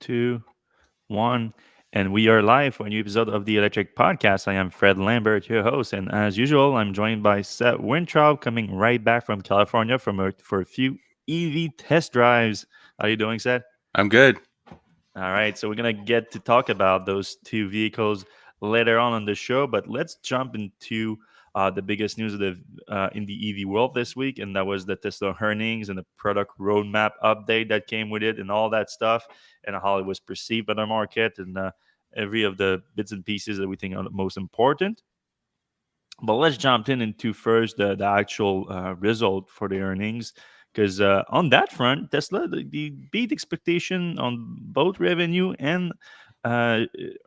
Two, one. And we are live for a new episode of the Electrek Podcast. I am Fred Lambert, your host. And as usual, I'm joined by Seth Wintraub, coming right back from California for a few EV test drives. How are you doing, Seth? I'm good. All right, so we're gonna get to talk about those two vehicles later on the show, but let's jump into the biggest news of the in the EV world this week, and that was the Tesla earnings and the product roadmap update that came with it, and all that stuff, and how it was perceived by the market, and every of the bits and pieces that we think are the most important. But let's jump into first the actual result for the earnings, because on that front, Tesla the beat expectation on both revenue and uh,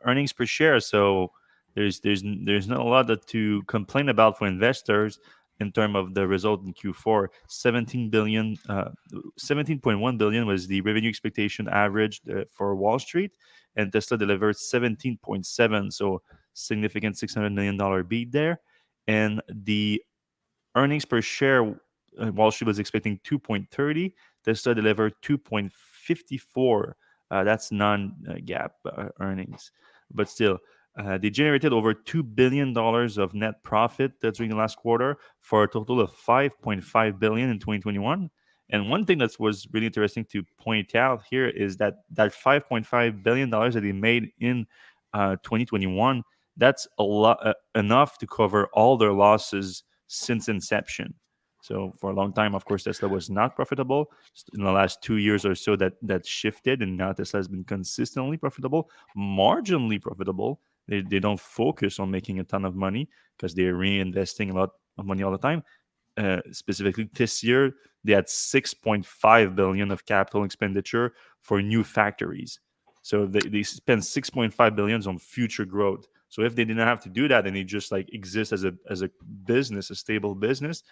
earnings per share. So there's not a lot to complain about for investors in terms of the result in Q4. 17.1 billion was the revenue expectation averaged for Wall Street, and Tesla delivered 17.7. So significant $600 million beat there, and the earnings per share, Wall Street was expecting 2.30. Tesla delivered 2.54. That's non-gap earnings, but still, they generated over $2 billion of net profit during the last quarter for a total of 5.5 billion in 2021. And one thing that was really interesting to point out here is that $5.5 billion that they made in 2021, that's a lot, enough to cover all their losses since inception. So for a long time, of course, Tesla was not profitable. In the last 2 years or so, that shifted, and now Tesla has been consistently profitable, marginally profitable. They don't focus on making a ton of money because they're reinvesting a lot of money all the time. Specifically, this year they had 6.5 billion of capital expenditure for new factories. So they spend 6.5 billions on future growth. So if they didn't have to do that and they just like exist as a business, a stable business,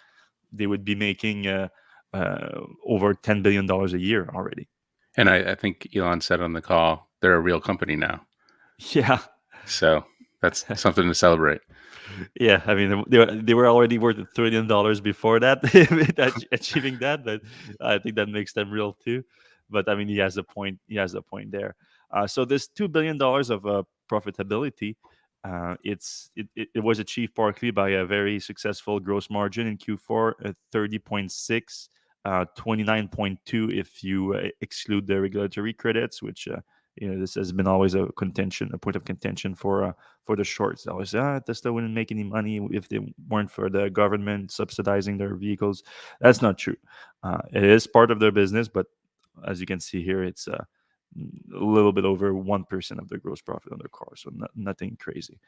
they would be making over $10 billion a year already. And I think Elon said on the call, they're a real company now. Yeah, So that's something to celebrate. yeah. I mean, they were already worth $1 trillion before that, achieving that. But I think that makes them real too. But I mean, he has a point. He has a point there. So this $2 billion of profitability, it was achieved partly by a very successful gross margin in Q4, 30.6, 29.2 if you exclude the regulatory credits, which this has been always a point of contention for the shorts. Always, Tesla wouldn't make any money if they weren't for the government subsidizing their vehicles. That's not true. It is part of their business, but as you can see here, it's a little bit over 1% of their gross profit on their car, so nothing crazy.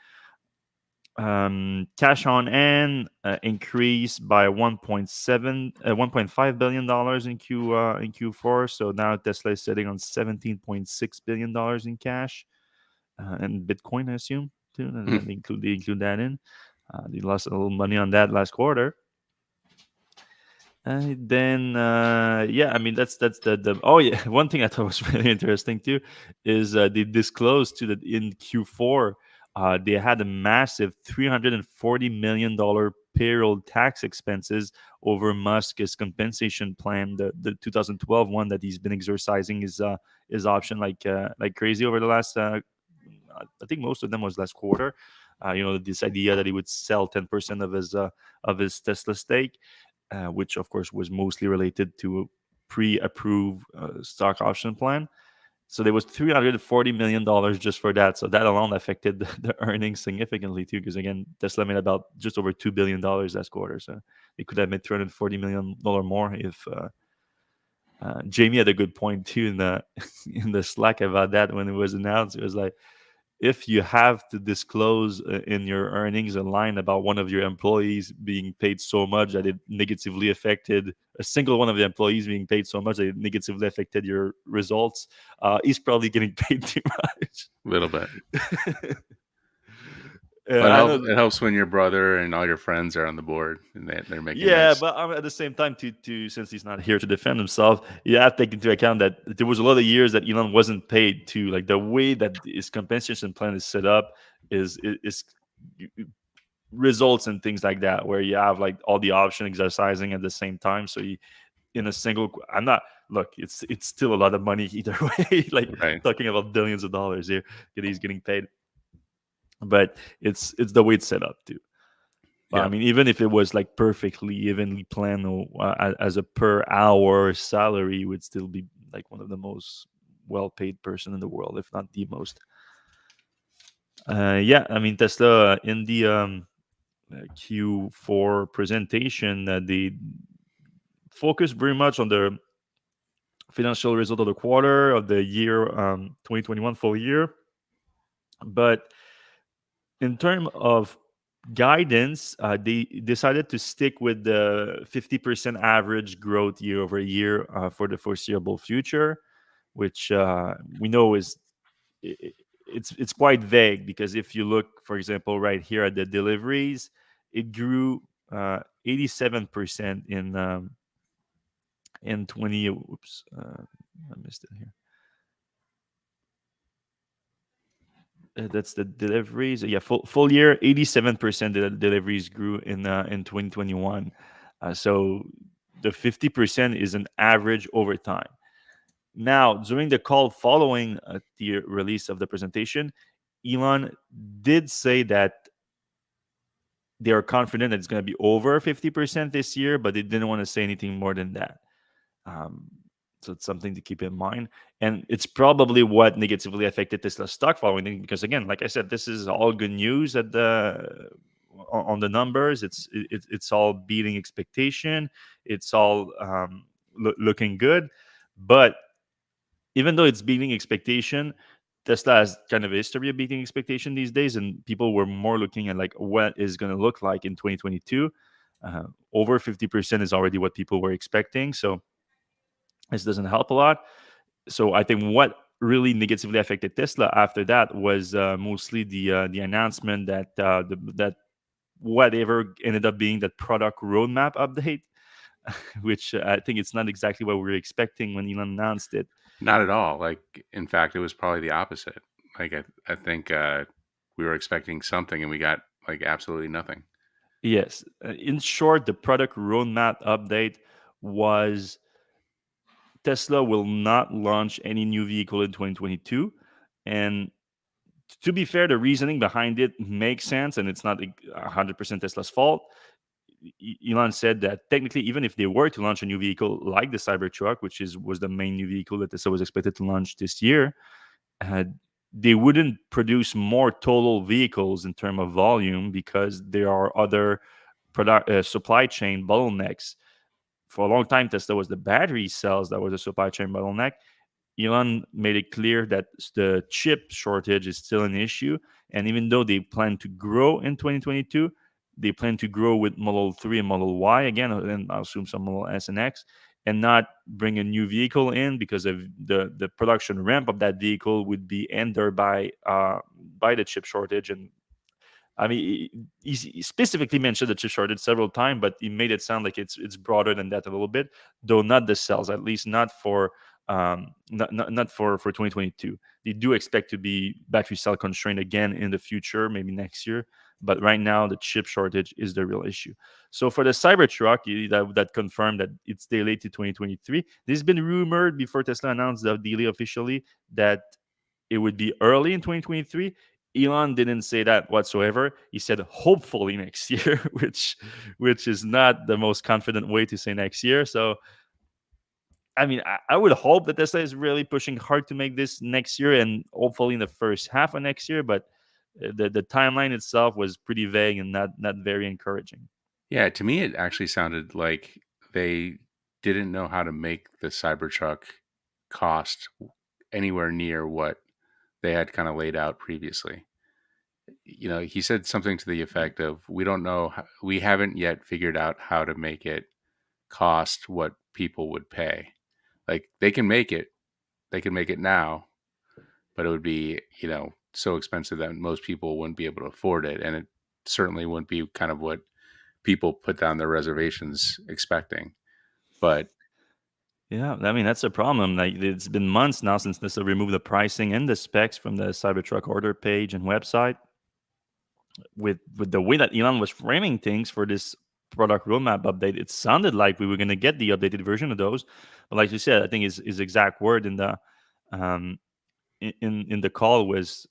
Cash on hand increased by 1.5 billion dollars in Q4. So now Tesla is sitting on 17.6 billion dollars in cash and Bitcoin, I assume too. They include that in. They lost a little money on that last quarter. Then yeah, I mean that's the oh yeah, one thing I thought was really interesting too is they disclosed to that in Q4 they had a massive $340 million payroll tax expenses over Musk's compensation plan, the 2012 one that he's been exercising his option like crazy over the last I think most of them was last quarter. This idea that he would sell 10% of his Tesla stake, which of course was mostly related to pre-approved stock option plan. So there was $340 million just for that. So that alone affected the earnings significantly too, because again, Tesla made about just over $2 billion last quarter. So they could have made $340 million more if Jamie had a good point too in the in the Slack about that when it was announced. It was like, if you have to disclose in your earnings a line about one of your employees being paid so much that it negatively affected a single one of the employees being paid so much that it negatively affected your results, he's probably getting paid too much. A little bit. Well, I know. it helps when your brother and all your friends are on the board and they're making Yeah, nice. but at the same time, to since he's not here to defend himself, you have to take into account that there was a lot of years that Elon wasn't paid too. Like the way that his compensation plan is set up is results in things like that, where you have like all the option exercising at the same time. So in a single. I'm not. Look, it's still a lot of money either way. Like Right. talking about billions of dollars here that he's getting paid, but it's the way it's set up too. But I Yep. mean, even if it was like perfectly evenly planned as a per hour salary, would still be like one of the most well paid person in the world, if not the most. Yeah, I mean Tesla in the Q4 presentation, they focused very much on the financial result of the quarter of the year 2021 full year, but in terms of guidance, they decided to stick with the 50% average growth year over year for the foreseeable future, which we know is i- it's quite vague because if you look, for example, right here at the deliveries, it grew 87% in 20. Oops, I missed it here. That's the deliveries. Yeah, full year, 87% of the deliveries grew in 2021. So the 50% is an average over time. Now, during the call following the release of the presentation, Elon did say that they are confident that it's going to be over 50% this year, but they didn't want to say anything more than that. Um, so it's something to keep in mind. And it's probably what negatively affected Tesla's stock following, because again, like I said, this is all good news at the on the numbers. It's all beating expectation. It's all looking good. But even though it's beating expectation, Tesla has kind of a history of beating expectation these days, and people were more looking at like what is going to look like in 2022. Over 50% is already what people were expecting, so this doesn't help a lot. So I think what really negatively affected Tesla after that was mostly the announcement that that whatever ended up being that product roadmap update, which I think it's not exactly what we were expecting when Elon announced it. Not at all. Like, in fact, it was probably the opposite. Like, I think we were expecting something and we got like absolutely nothing. Yes, in short, the product roadmap update was Tesla will not launch any new vehicle in 2022, and to be fair, the reasoning behind it makes sense, and it's not 100% Tesla's fault. Elon said that technically, even if they were to launch a new vehicle like the Cybertruck, which was the main new vehicle that Tesla was expected to launch this year, uh, they wouldn't produce more total vehicles in terms of volume because there are other product supply chain bottlenecks. For a long time, Tesla was the battery cells that was a supply chain bottleneck. Elon made it clear that the chip shortage is still an issue. And even though they plan to grow in 2022, they plan to grow with Model 3 and Model Y again, and I'll assume some Model S and X, and not bring a new vehicle in because of the production ramp of that vehicle would be hindered by the chip shortage. And I mean, he specifically mentioned the chip shortage several times, but he made it sound like it's broader than that a little bit, though not the cells, at least not for not for 2022. They do expect to be battery cell constrained again in the future, maybe next year. But right now, the chip shortage is the real issue. So for the Cybertruck, that confirmed that it's delayed to 2023. This has been rumored before Tesla announced the delay officially that it would be early in 2023. Elon didn't say that whatsoever. He said hopefully next year, which is not the most confident way to say next year. So I mean, I would hope that Tesla is really pushing hard to make this next year and hopefully in the first half of next year. But the timeline itself was pretty vague and not very encouraging. Yeah, to me, it actually sounded like they didn't know how to make the Cybertruck cost anywhere near what they had kind of laid out previously. He said something to the effect of, "We don't know, we haven't yet figured out how to make it cost what people would pay. Like they can make it now, but it would be, so expensive that most people wouldn't be able to afford it, and it certainly wouldn't be kind of what people put down their reservations expecting." But Yeah, I mean that's a problem. Like it's been months now since Tesla removed the pricing and the specs from the Cybertruck order page and website. With the way that Elon was framing things for this product roadmap update, it sounded like we were going to get the updated version of those. But like you said, I think his exact word in the um, in the call was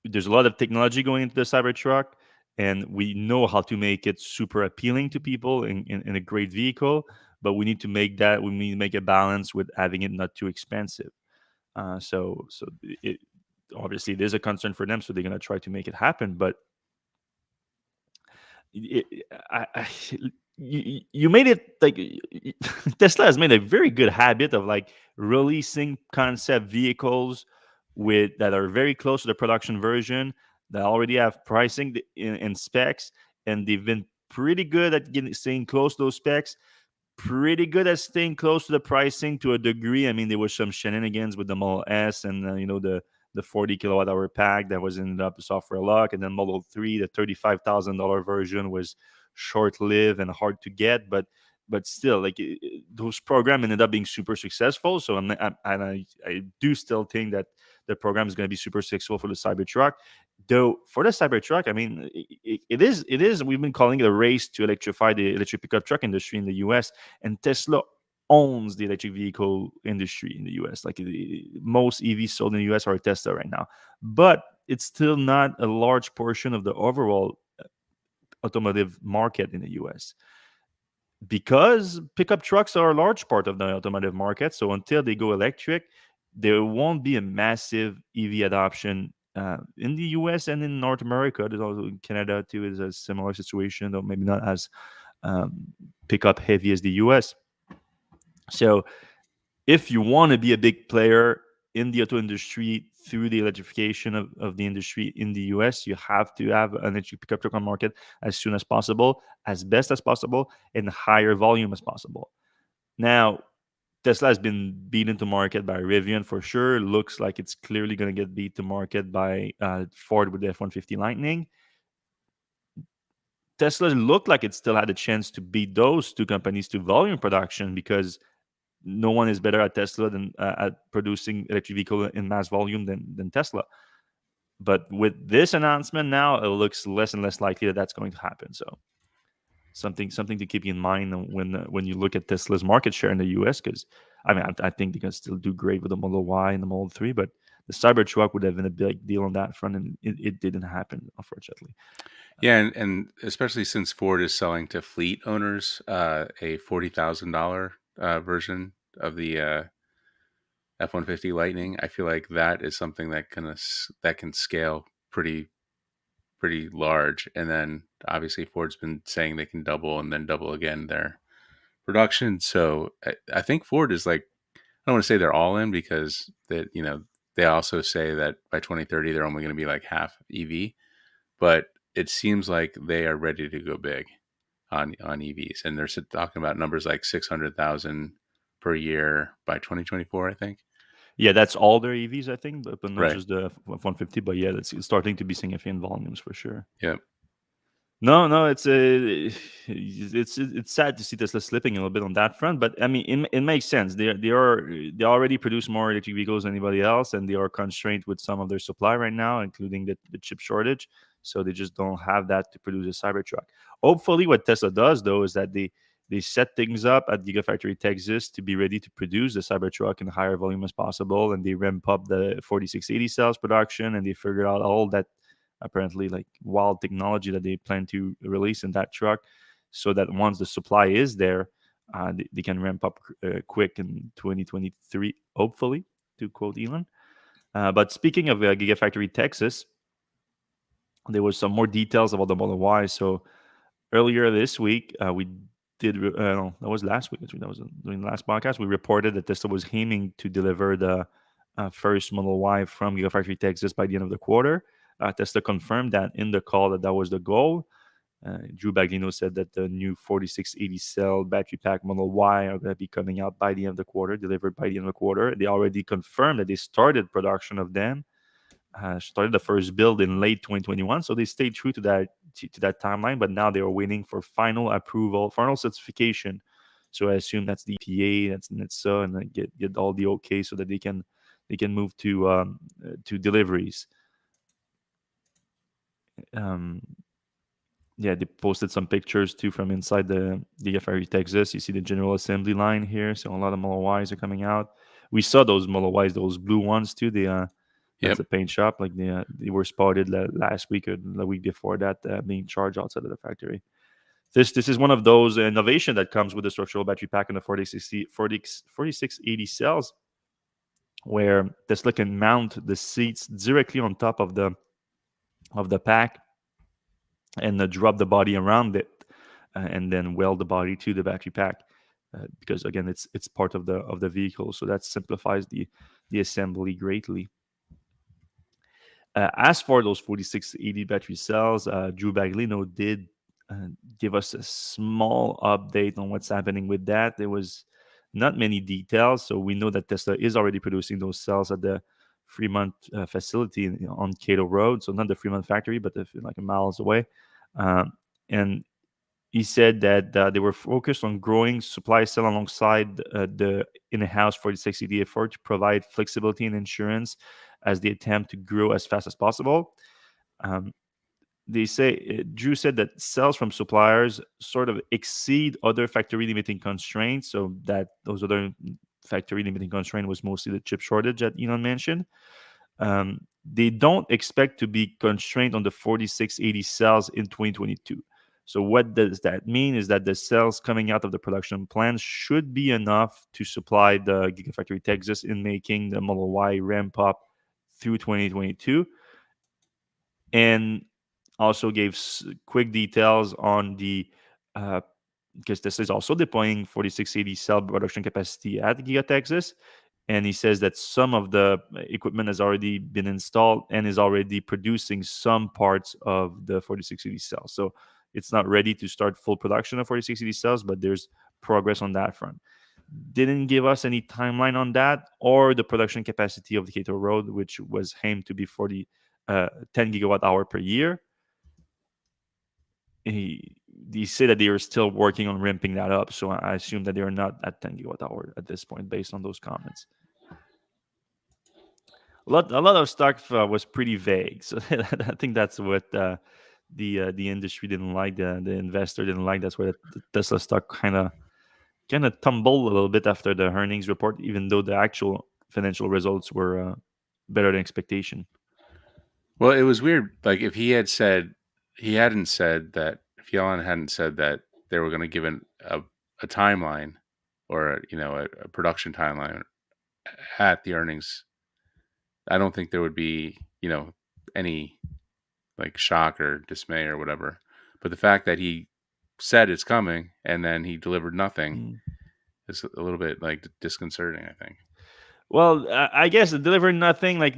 there's a lot of technology going into the Cybertruck, and we know how to make it super appealing to people in a great vehicle. But we need to make that we need to make a balance with having it not too expensive. So it obviously there's a concern for them, so they're gonna try to make it happen. But it, you made it like Tesla has made a very good habit of like releasing concept vehicles with that are very close to the production version that already have pricing and specs, and they've been pretty good at staying close to those specs, pretty good at staying close to the pricing to a degree. I mean, there was some shenanigans with the Model S and the 40 kilowatt hour pack that was ended up a software lock, and then Model 3, the $35,000 version was short lived and hard to get, but still, like those programs ended up being super successful. So I do still think that the program is going to be super successful for the Cybertruck. Though for the Cybertruck, I mean, it is. We've been calling it a race to electrify the electric pickup truck industry in the U.S., and Tesla owns the electric vehicle industry in the US. Like most EVs sold in the US are Tesla right now, but it's still not a large portion of the overall automotive market in the US because pickup trucks are a large part of the automotive market. So until they go electric, there won't be a massive EV adoption in the US and in North America. There's also in Canada too is a similar situation, though maybe not as pickup heavy as the US. So if you want to be a big player in the auto industry through the electrification of the industry in the US, you have to have an electric pickup truck on market as soon as possible, as best as possible, and higher volume as possible. Now, Tesla has been beaten to market by Rivian for sure. Looks like it's clearly going to get beat to market by Ford with the F-150 Lightning. Tesla looked like it still had a chance to beat those two companies to volume production because no one is better at Tesla than at producing electric vehicle in mass volume than Tesla. But with this announcement now, it looks less and less likely that that's going to happen. So something to keep in mind when you look at Tesla's market share in the U.S. Because I mean I think they can still do great with the Model Y and the Model 3, but the Cybertruck would have been a big deal on that front, and it didn't happen, unfortunately. Yeah, and especially since Ford is selling to fleet owners a $40,000 version of the F-150 Lightning, I feel like that is something that can scale pretty large. And then obviously Ford's been saying they can double and then double again their production. So I think Ford is like, I don't want to say they're all in because that they also say that by 2030 they're only going to be like half EV, but it seems like they are ready to go big on EVs, and they're talking about numbers like 600,000 per year by 2024, I think. Yeah, that's all their EVs, I think, but not Right. just the F-150. But yeah, it's starting to be significant volumes for sure. Yeah. No, no, it's sad to see Tesla slipping a little bit on that front, but I mean, it makes sense. They already produce more electric vehicles than anybody else, and they are constrained with some of their supply right now, including the chip shortage. So they just don't have that to produce a Cybertruck. Hopefully, what Tesla does though is that they set things up at Gigafactory Texas to be ready to produce the Cybertruck in higher volume as possible, and they ramp up the 4680 cells production, and they figure out all that apparently like wild technology that they plan to release in that truck, so that once the supply is there, they can ramp up quick in 2023, hopefully, to quote Elon. But speaking of Gigafactory Texas, there was some more details about the Model Y. So earlier this week, we did. No, that was last week. Actually, that was during the last podcast. We reported that Tesla was aiming to deliver the first Model Y from Gigafactory Texas by the end of the quarter. Tesla confirmed that in the call that was the goal. Drew Baglino said that the new 4680 cell battery pack Model Y are going to be coming out by the end of the quarter, delivered by the end of the quarter. They already confirmed that they started production of them, started the first build in late 2021. So they stayed true to that timeline, but now they are waiting for final approval, final certification. So I assume that's the EPA, that's NHTSA, and then get all the okay so that they can move to deliveries. Um, yeah, they posted some pictures too from inside the Gigafactory Texas. You see the general assembly line here, so a lot of Model Ys are coming out. We saw those Model Ys, those blue ones too. That's Yep. the paint shop. Like they were spotted last week or the week before that, being charged outside of the factory. This is one of those innovation that comes with the structural battery pack in the 4680 cells, where Tesla can mount the seats directly on top of the pack and drop the body around it, and then weld the body to the battery pack. Because again, it's part of the vehicle, so that simplifies the assembly greatly. As for those 4680 battery cells, Drew Baglino did give us a small update on what's happening with that. There was not many details, so we know that Tesla is already producing those cells at the Fremont facility on Cato Road. So not the Fremont factory, but like miles away. And he said that they were focused on growing supply cell alongside the in-house 4680 effort to provide flexibility and insurance as they attempt to grow as fast as possible. Um, they say Drew said that sales from suppliers sort of exceed other factory limiting constraints. So that those other factory limiting constraint was mostly the chip shortage that Elon mentioned. They don't expect to be constrained on the 4680 cells in 2022. So what does that mean is that the cells coming out of the production plant should be enough to supply the Gigafactory Texas in making the Model Y ramp up through 2022, and also gave quick details on the because Tesla is also deploying 4680 cell production capacity at Giga Texas. And he says that some of the equipment has already been installed and is already producing some parts of the 4680 cells. So it's not ready to start full production of 4680 cells, but there's progress on that front. Didn't give us any timeline on that or the production capacity of the Cato Road, which was aimed to be 10 gigawatt hour per year. He said that they are still working on ramping that up. So I assume that they are not at 10 gigawatt hour at this point, based on those comments. A lot of stuff was pretty vague. So I think that's what the industry didn't like, the investor didn't like. That's where the Tesla stock kind of tumbled a little bit after the earnings report, even though the actual financial results were better than expectation. Well, it was weird. Like if he hadn't said that, if Elon hadn't said that they were going to give a timeline or a production timeline at the earnings, I don't think there would be any like shock or dismay or whatever. But the fact that he said it's coming and then he delivered nothing Mm. is a little bit like disconcerting, I think. Well, I guess delivering nothing like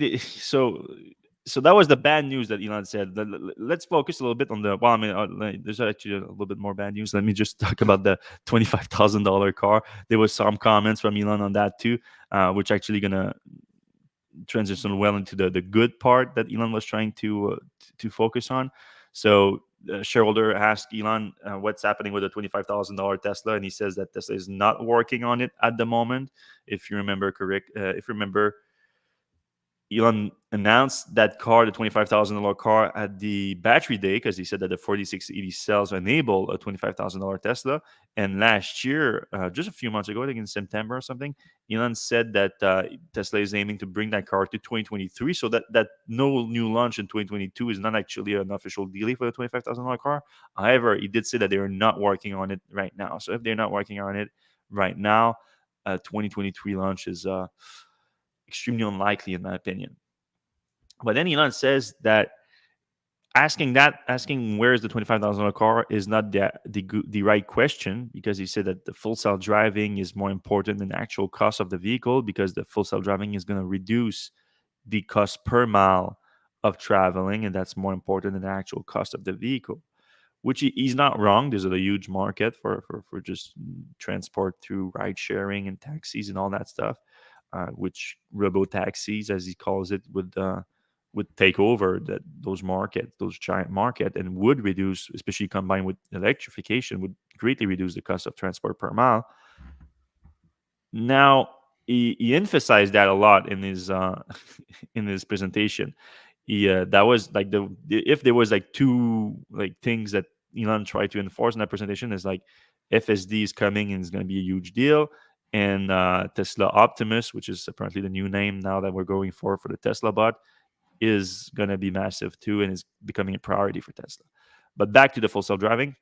so that was the bad news that Elon said. Let's focus a little bit on the. Well, I mean, there's actually a little bit more bad news. Let me just talk about the $25,000 car. There was some comments from Elon on that too, which actually gonna transition well into the good part that Elon was trying to focus on. So the shareholder asked Elon what's happening with the $25,000 Tesla, and he says that Tesla is not working on it at the moment. If you remember correct, if you remember, Elon announced that car, the $25,000 car, at the battery day because he said that the 4680 cells enable a $25,000 Tesla. And last year, just a few months ago, I think in September or something, Elon said that Tesla is aiming to bring that car to 2023. So that no new launch in 2022 is not actually an official delay for the $25,000 car. However, he did say that they are not working on it right now. So if they're not working on it right now, 2023 launch is extremely unlikely, in my opinion. But then Elon says that asking where is the $25,000 car is not the right question, because he said that the full self driving is more important than the actual cost of the vehicle, because the full self driving is going to reduce the cost per mile of traveling, and that's more important than the actual cost of the vehicle. Which he's not wrong. There's a huge market for just transport through ride sharing and taxis and all that stuff, which robo taxis, as he calls it, would take over those giant market, and would reduce, especially combined with electrification, would greatly reduce the cost of transport per mile. Now he emphasized that a lot in his in his presentation. That was like if there was like two like things that Elon tried to enforce in that presentation is like FSD is coming and it's going to be a huge deal. And Tesla Optimus, which is apparently the new name now that we're going for the Tesla bot, is going to be massive too and is becoming a priority for Tesla. But back to the full self driving.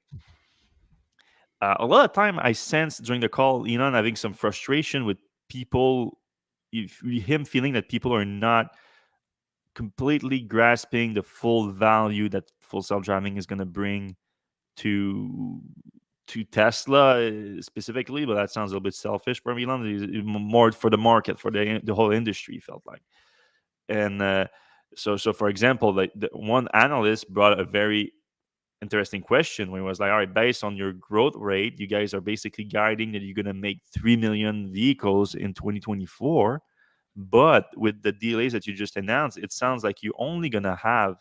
A lot of time I sensed during the call, Elon having some frustration with people, him feeling that people are not completely grasping the full value that full self driving is going to bring to Tesla specifically. But that sounds a little bit selfish for Elon. More for the market, for the whole industry. Felt like, and so for example, like the one analyst brought a very interesting question when it was like, all right, based on your growth rate, you guys are basically guiding that you're going to make 3 million vehicles in 2024. But with the delays that you just announced, it sounds like you're only going to have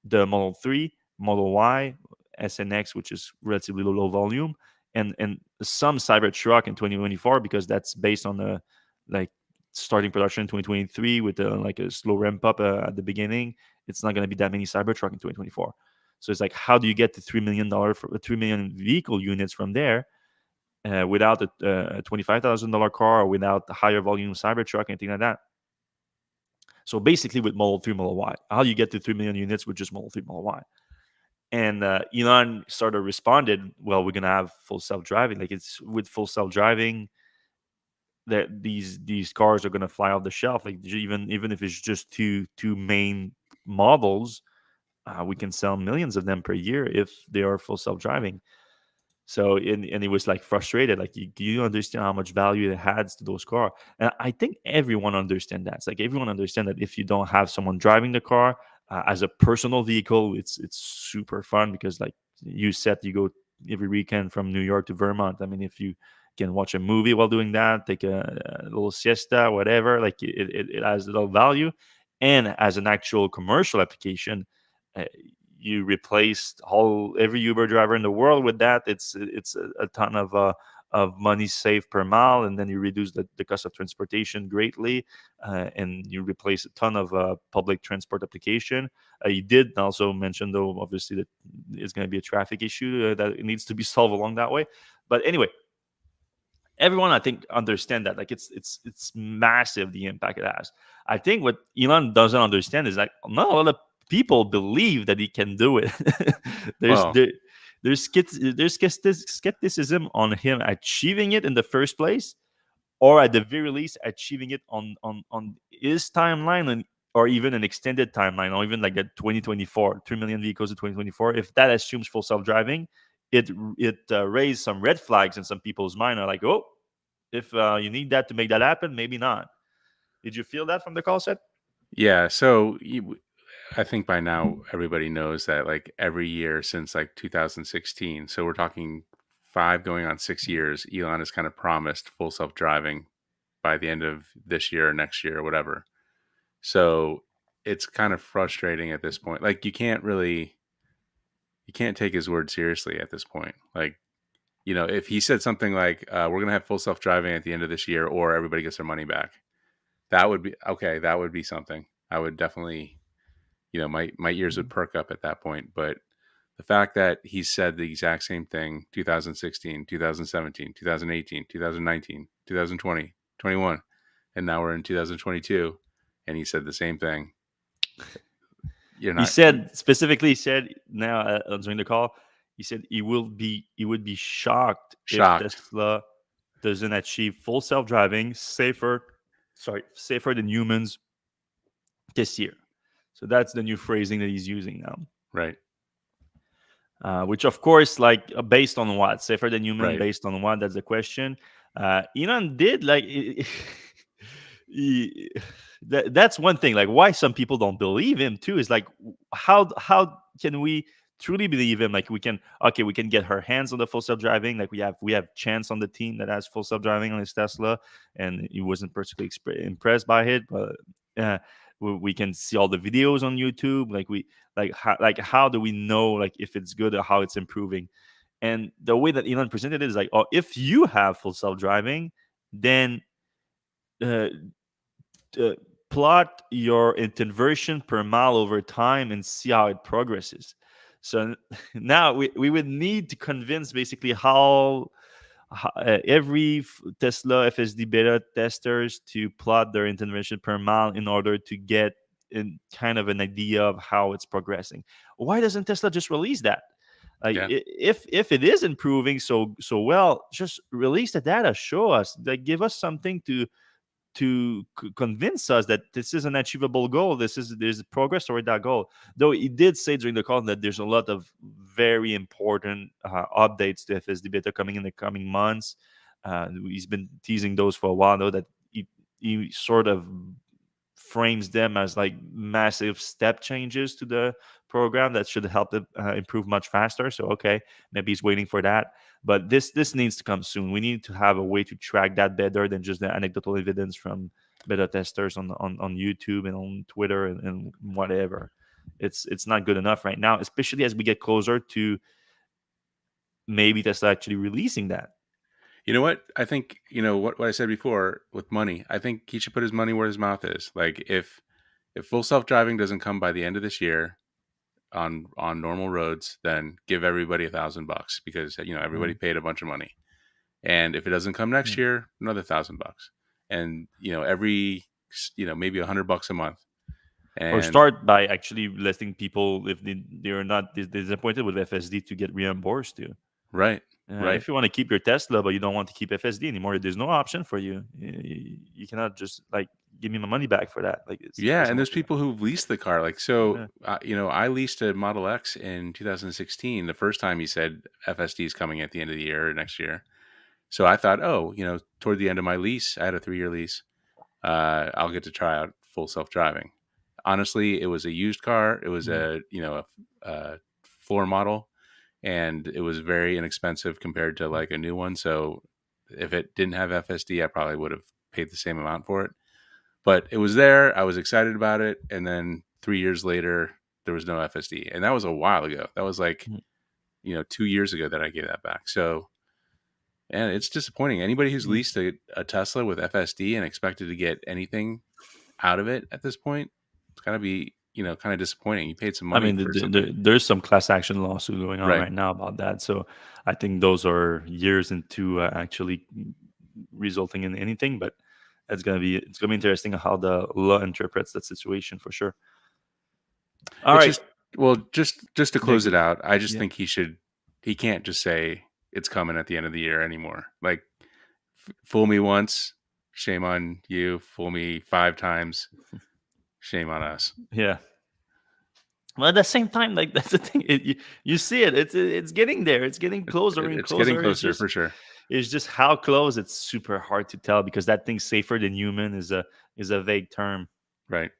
the Model 3, Model Y, SNX, which is relatively low volume, and some Cybertruck in 2024, because that's based on the like starting production in 2023 with like a slow ramp up at the beginning. It's not going to be that many Cybertruck in 2024. So it's like, how do you get to $3 million for 3 million vehicle units from there without a $25,000 car or without the higher volume Cybertruck, anything like that? So basically, with Model 3, Model Y, how do you get to 3 million units with just Model 3, Model Y? And Elon sort of responded, well, we're going to have full self-driving. Like, it's with full self-driving that these cars are going to fly off the shelf. Like, even if it's just two main models, we can sell millions of them per year if they are full self-driving. So and he was like frustrated, like, you understand how much value it adds to those cars. And I think everyone understands that. It's like everyone understands that if you don't have someone driving the car as a personal vehicle, it's super fun because, like you said, you go every weekend from New York to Vermont. I mean, if you can watch a movie while doing that, take a little siesta, whatever, like it has a little value. And as an actual commercial application, uh, you replaced every Uber driver in the world with that. It's a ton of money saved per mile, and then you reduce the cost of transportation greatly, and you replace a ton of public transport application. You did also mention, though, obviously, that it's going to be a traffic issue that it needs to be solved along that way. But anyway, everyone I think understand that, like, it's massive the impact it has. I think what Elon doesn't understand is that not a lot of people believe that he can do it. there's Well, there, there's skepticism on him achieving it in the first place, or at the very least achieving it on his timeline, and or even an extended timeline, or even like a 2024 3 million vehicles in 2024. If that assumes full self-driving, it raised some red flags in some people's mind. Are like, oh, if you need that to make that happen, maybe not. Did you feel that from the call set? yeah. So I think by now everybody knows that like every year since like 2016, so we're talking 5 going on 6 years, Elon has kind of promised full self driving by the end of this year or next year or whatever. So it's kind of frustrating at this point. Like you can't take his word seriously at this point. Like, if he said something like, we're going to have full self driving at the end of this year or everybody gets their money back, that would be okay. That would be something. I would definitely, my ears would perk up at that point. But the fact that he said the exact same thing 2016, 2017, 2018, 2019, 2020, 21, and now we're in 2022, and he said the same thing. You're He not said specifically, he said now during the call, he said he would be shocked if shocked, Tesla doesn't achieve full self-driving safer than humans this year. So that's the new phrasing that he's using now. right? Which, of course, like, based on what? Safer than human, Right. based on what? That's the question. Elon did like he- that's one thing. Like, why some people don't believe him too is like, how can we truly believe him? Like, we can get our hands on the full self driving. Like, we have Chance on the team that has full self driving on his Tesla, and he wasn't particularly impressed by it, but. Uh, we can see all the videos on YouTube. How do we know, like, if it's good or how it's improving? And the way that Elon presented it is like, oh, if you have full self driving, then uh, uh, plot your conversion per mile over time and see how it progresses. So now we would need to convince basically how every Tesla FSD beta testers to plot their intervention per mile in order to get in kind of an idea of how it's progressing. Why doesn't Tesla just release that? Like Yeah. if it is improving so well, just release the data, show us, like give us something to convince us that this is an achievable goal. There's progress toward that goal. Though he did say during the call that there's a lot of very important updates to FSD beta coming in the coming months. He's been teasing those for a while, though, that he sort of frames them as like massive step changes to the program that should help it improve much faster. So okay, maybe he's waiting for that, but this needs to come soon. We need to have a way to track that better than just the anecdotal evidence from beta testers on YouTube and on Twitter and whatever. It's not good enough right now, especially as we get closer to maybe Tesla actually releasing that. You know what? I think, what I said before with money. I think he should put his money where his mouth is. Like if full self-driving doesn't come by the end of this year on normal roads, then give everybody $1,000 because everybody Mhm. paid a bunch of money. And if it doesn't come next Yeah. year, another $1,000. And every maybe $100 a month. Or And start by actually letting people, if they're not disappointed with FSD, to get reimbursed too. right, right. If you want to keep your Tesla, but you don't want to keep FSD anymore, there's no option for you. You cannot just like give me my money back for that. Like it Yeah, doesn't and work there's like people who've leased the car. Like, that. so, Yeah. I leased a Model X in 2016. The first time he said FSD is coming at the end of the year or next year. So I thought, oh, toward the end of my lease, I had a 3-year lease. I'll get to try out full self driving. Honestly, it was a used car. It was Mhm. a floor model, and it was very inexpensive compared to like a new one. So if it didn't have FSD, I probably would have paid the same amount for it. But it was there. I was excited about it, and then 3 years later, there was no FSD, and that was a while ago. That was like Mhm. 2 years ago that I gave that back. So, and it's disappointing. Anybody who's Mhm. leased a Tesla with FSD and expected to get anything out of it at this point, it's gotta be kind of disappointing. You paid some I money mean, for something, there's some class action lawsuit going on right? right now about that. So I think those are years into actually resulting in anything. But it's gonna be interesting how the law interprets that situation for sure. All It's right. just, well, just to Yeah. close it out, I just Yeah. think he can't just say it's coming at the end of the year anymore. Like, fool me once, shame on you. Fool me 5 times, shame on us. Yeah. Well, at the same time, like that's the thing. You see it. It's getting there. It's getting closer and It's getting closer. closer for sure. It's just how close. It's super hard to tell because that thing safer than human is a vague term, Right.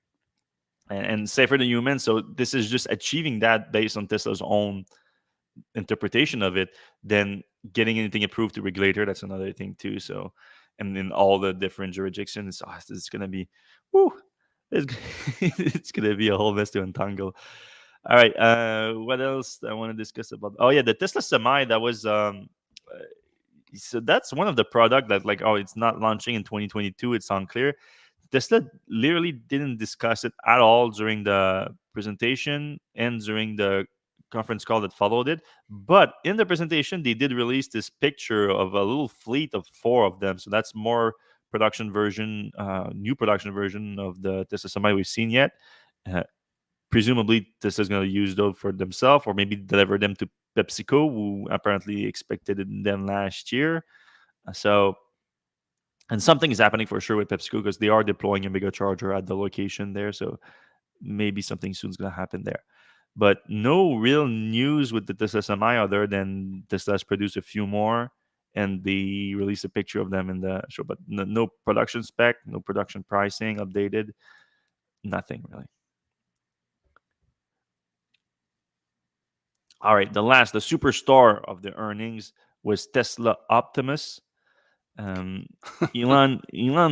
and safer than human. So this is just achieving that based on Tesla's own interpretation of it. Then getting anything approved to regulator, that's another thing too. So, and in all the different jurisdictions, it's gonna be, whoo, it's, it's gonna be a whole mess to untangle. All right. What else I want to discuss about? Oh yeah, the Tesla Semi. That was uh, so that's one of the product that like, oh, it's not launching in 2022. It's unclear. Tesla literally didn't discuss it at all during the presentation and during the conference call that followed it. But in the presentation, they did release this picture of a little fleet of four of them. So that's more new production version of the Tesla Semi we've seen yet. Uh, Presumably Tesla's going to use those for themselves or maybe deliver them to PepsiCo, who apparently expected them last year. So, and something is happening for sure with PepsiCo because they are deploying a mega charger at the location there. So maybe something soon is going to happen there. But no real news with the Tesla Semi other than Tesla's produced a few more and they released a picture of them in the show. But no production spec, no production pricing updated, nothing really. All right, the superstar of the earnings was Tesla Optimus. Um, Elon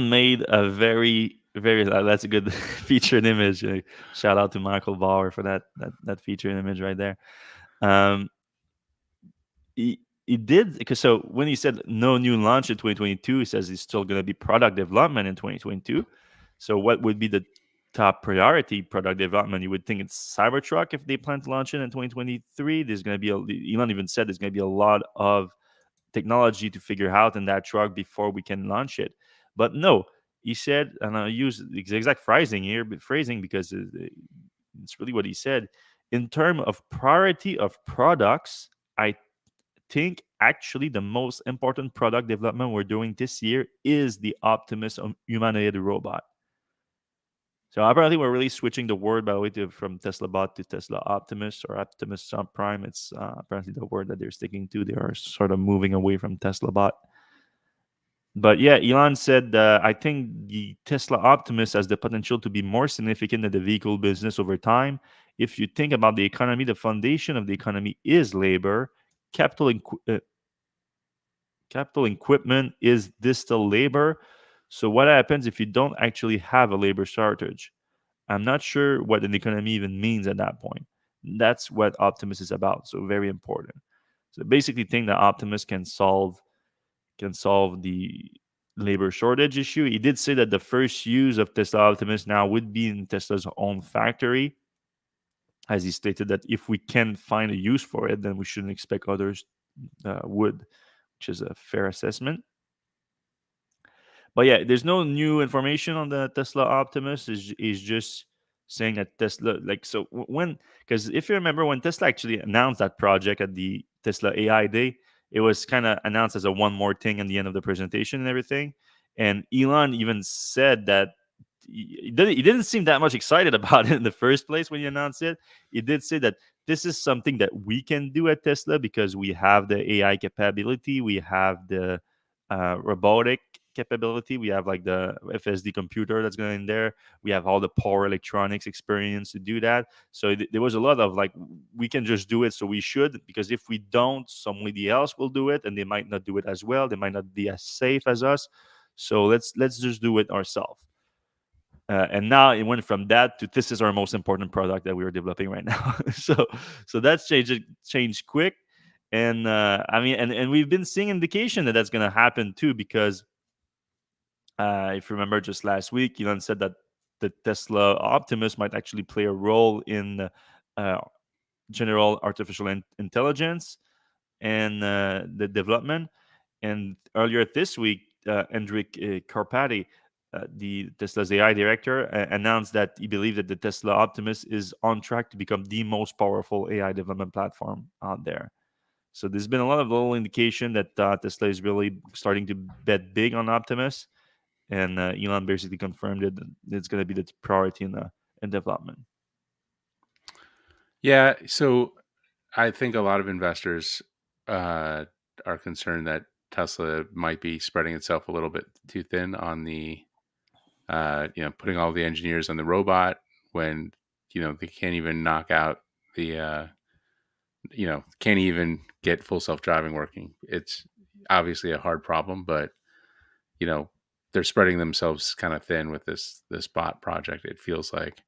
made a very that's a good featured image. Shout out to Michael Bauer for that featured image right there. Um, he did because so when he said no new launch in 2022, he says it's still going to be product development in 2022. So what would be the top priority product development. You would think it's Cybertruck if they plan to launch it in 2023. There's going to be Elon even said there's going to be a lot of technology to figure out in that truck before we can launch it. But no, he said, and I'll use the exact phrasing here, but phrasing because it's really what he said. In terms of priority of products, I think actually the most important product development we're doing this year is the Optimus humanoid robot. So apparently, we're really switching the word, by the way, from Tesla Bot to Tesla Optimus or Optimus Prime. It's apparently the word that they're sticking to. They are sort of moving away from Tesla Bot. But yeah, Elon said, I think the Tesla Optimus has the potential to be more significant in the vehicle business over time. If you think about the economy, the foundation of the economy is labor. Capital, capital equipment is distal labor. So what happens if you don't actually have a labor shortage? I'm not sure what an economy even means at that point. That's what Optimus is about. So very important. So basically, think that Optimus can solve the labor shortage issue. He did say that the first use of Tesla Optimus now would be in Tesla's own factory, as he stated that if we can find a use for it, then we shouldn't expect others would, which is a fair assessment. But yeah, there's no new information on the Tesla Optimus. Is just saying that Tesla, like, so when, because if you remember when Tesla actually announced that project at the Tesla AI Day, it was kind of announced as a one more thing at the end of the presentation and everything. And Elon even said that he didn't seem that much excited about it in the first place when he announced it. He did say that this is something that we can do at Tesla because we have the AI capability, we have the robotic capability, we have like the FSD computer that's going in there, we have all the power electronics experience to do that. So there was a lot of like, we can just do it, so we should, because if we don't, somebody else will do it, and they might not do it as well, they might not be as safe as us. So let's just do it ourselves. And now it went from that to this is our most important product that we are developing right now. So that's changed quick. And I mean, and we've been seeing indication that that's going to happen too, because if you remember just last week, Elon said that the Tesla Optimus might actually play a role in uh, general artificial intelligence and the development. And earlier this week, Hendrik Karpati, the Tesla's AI director, announced that he believed that the Tesla Optimus is on track to become the most powerful AI development platform out there. So there's been a lot of little indication that Tesla is really starting to bet big on Optimus, and Elon basically confirmed it. It's going to be the priority in development. Yeah, so I think a lot of investors are concerned that Tesla might be spreading itself a little bit too thin on the, putting all the engineers on the robot when, they can't even knock out the, can't even get full self-driving working. It's obviously a hard problem, but, you know, they're spreading themselves kind of thin with this bot project, it feels like.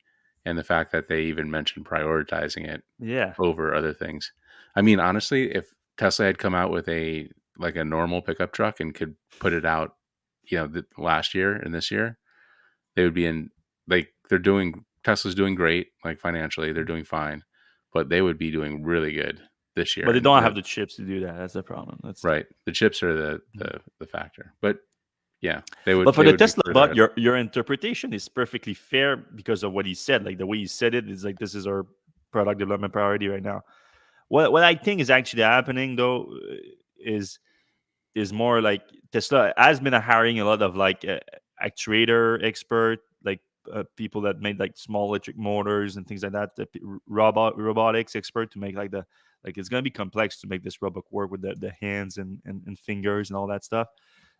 And the fact that they even mentioned prioritizing it Yeah, over other things. I mean, honestly, if Tesla had come out with a normal pickup truck and could put it out, last year and this year, they would be in, like, Tesla's doing great, like, financially, they're doing fine, but they would be doing really good this year. but they And don't have the chips to do that. That's the problem. That's right, the chips are the factor, but yeah, they But would for they the would be Tesla further bot, ahead. your interpretation is perfectly fair because of what he said. Like the way he said it is like this is our product development priority right now. What I think is actually happening though is is more like Tesla has been hiring a lot of like actuator expert, like people that made like small electric motors and things like that. Robotics expert to make like the like it's gonna be complex to make this robot work with the hands and fingers and all that stuff.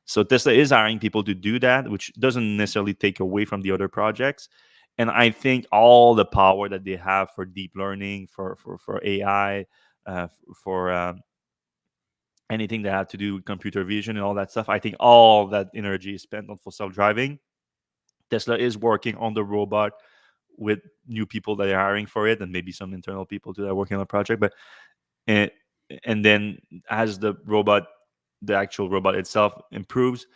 So Tesla is hiring people to do that, which doesn't necessarily take away from the other projects. And I think all the power that they have for deep learning, for AI, for anything that had to do with computer vision and all that stuff, I think all that energy is spent on full self driving. Tesla is working on the robot with new people that are hiring for it, and maybe some internal people too that are working on the project. But and, and then as the actual robot itself improves,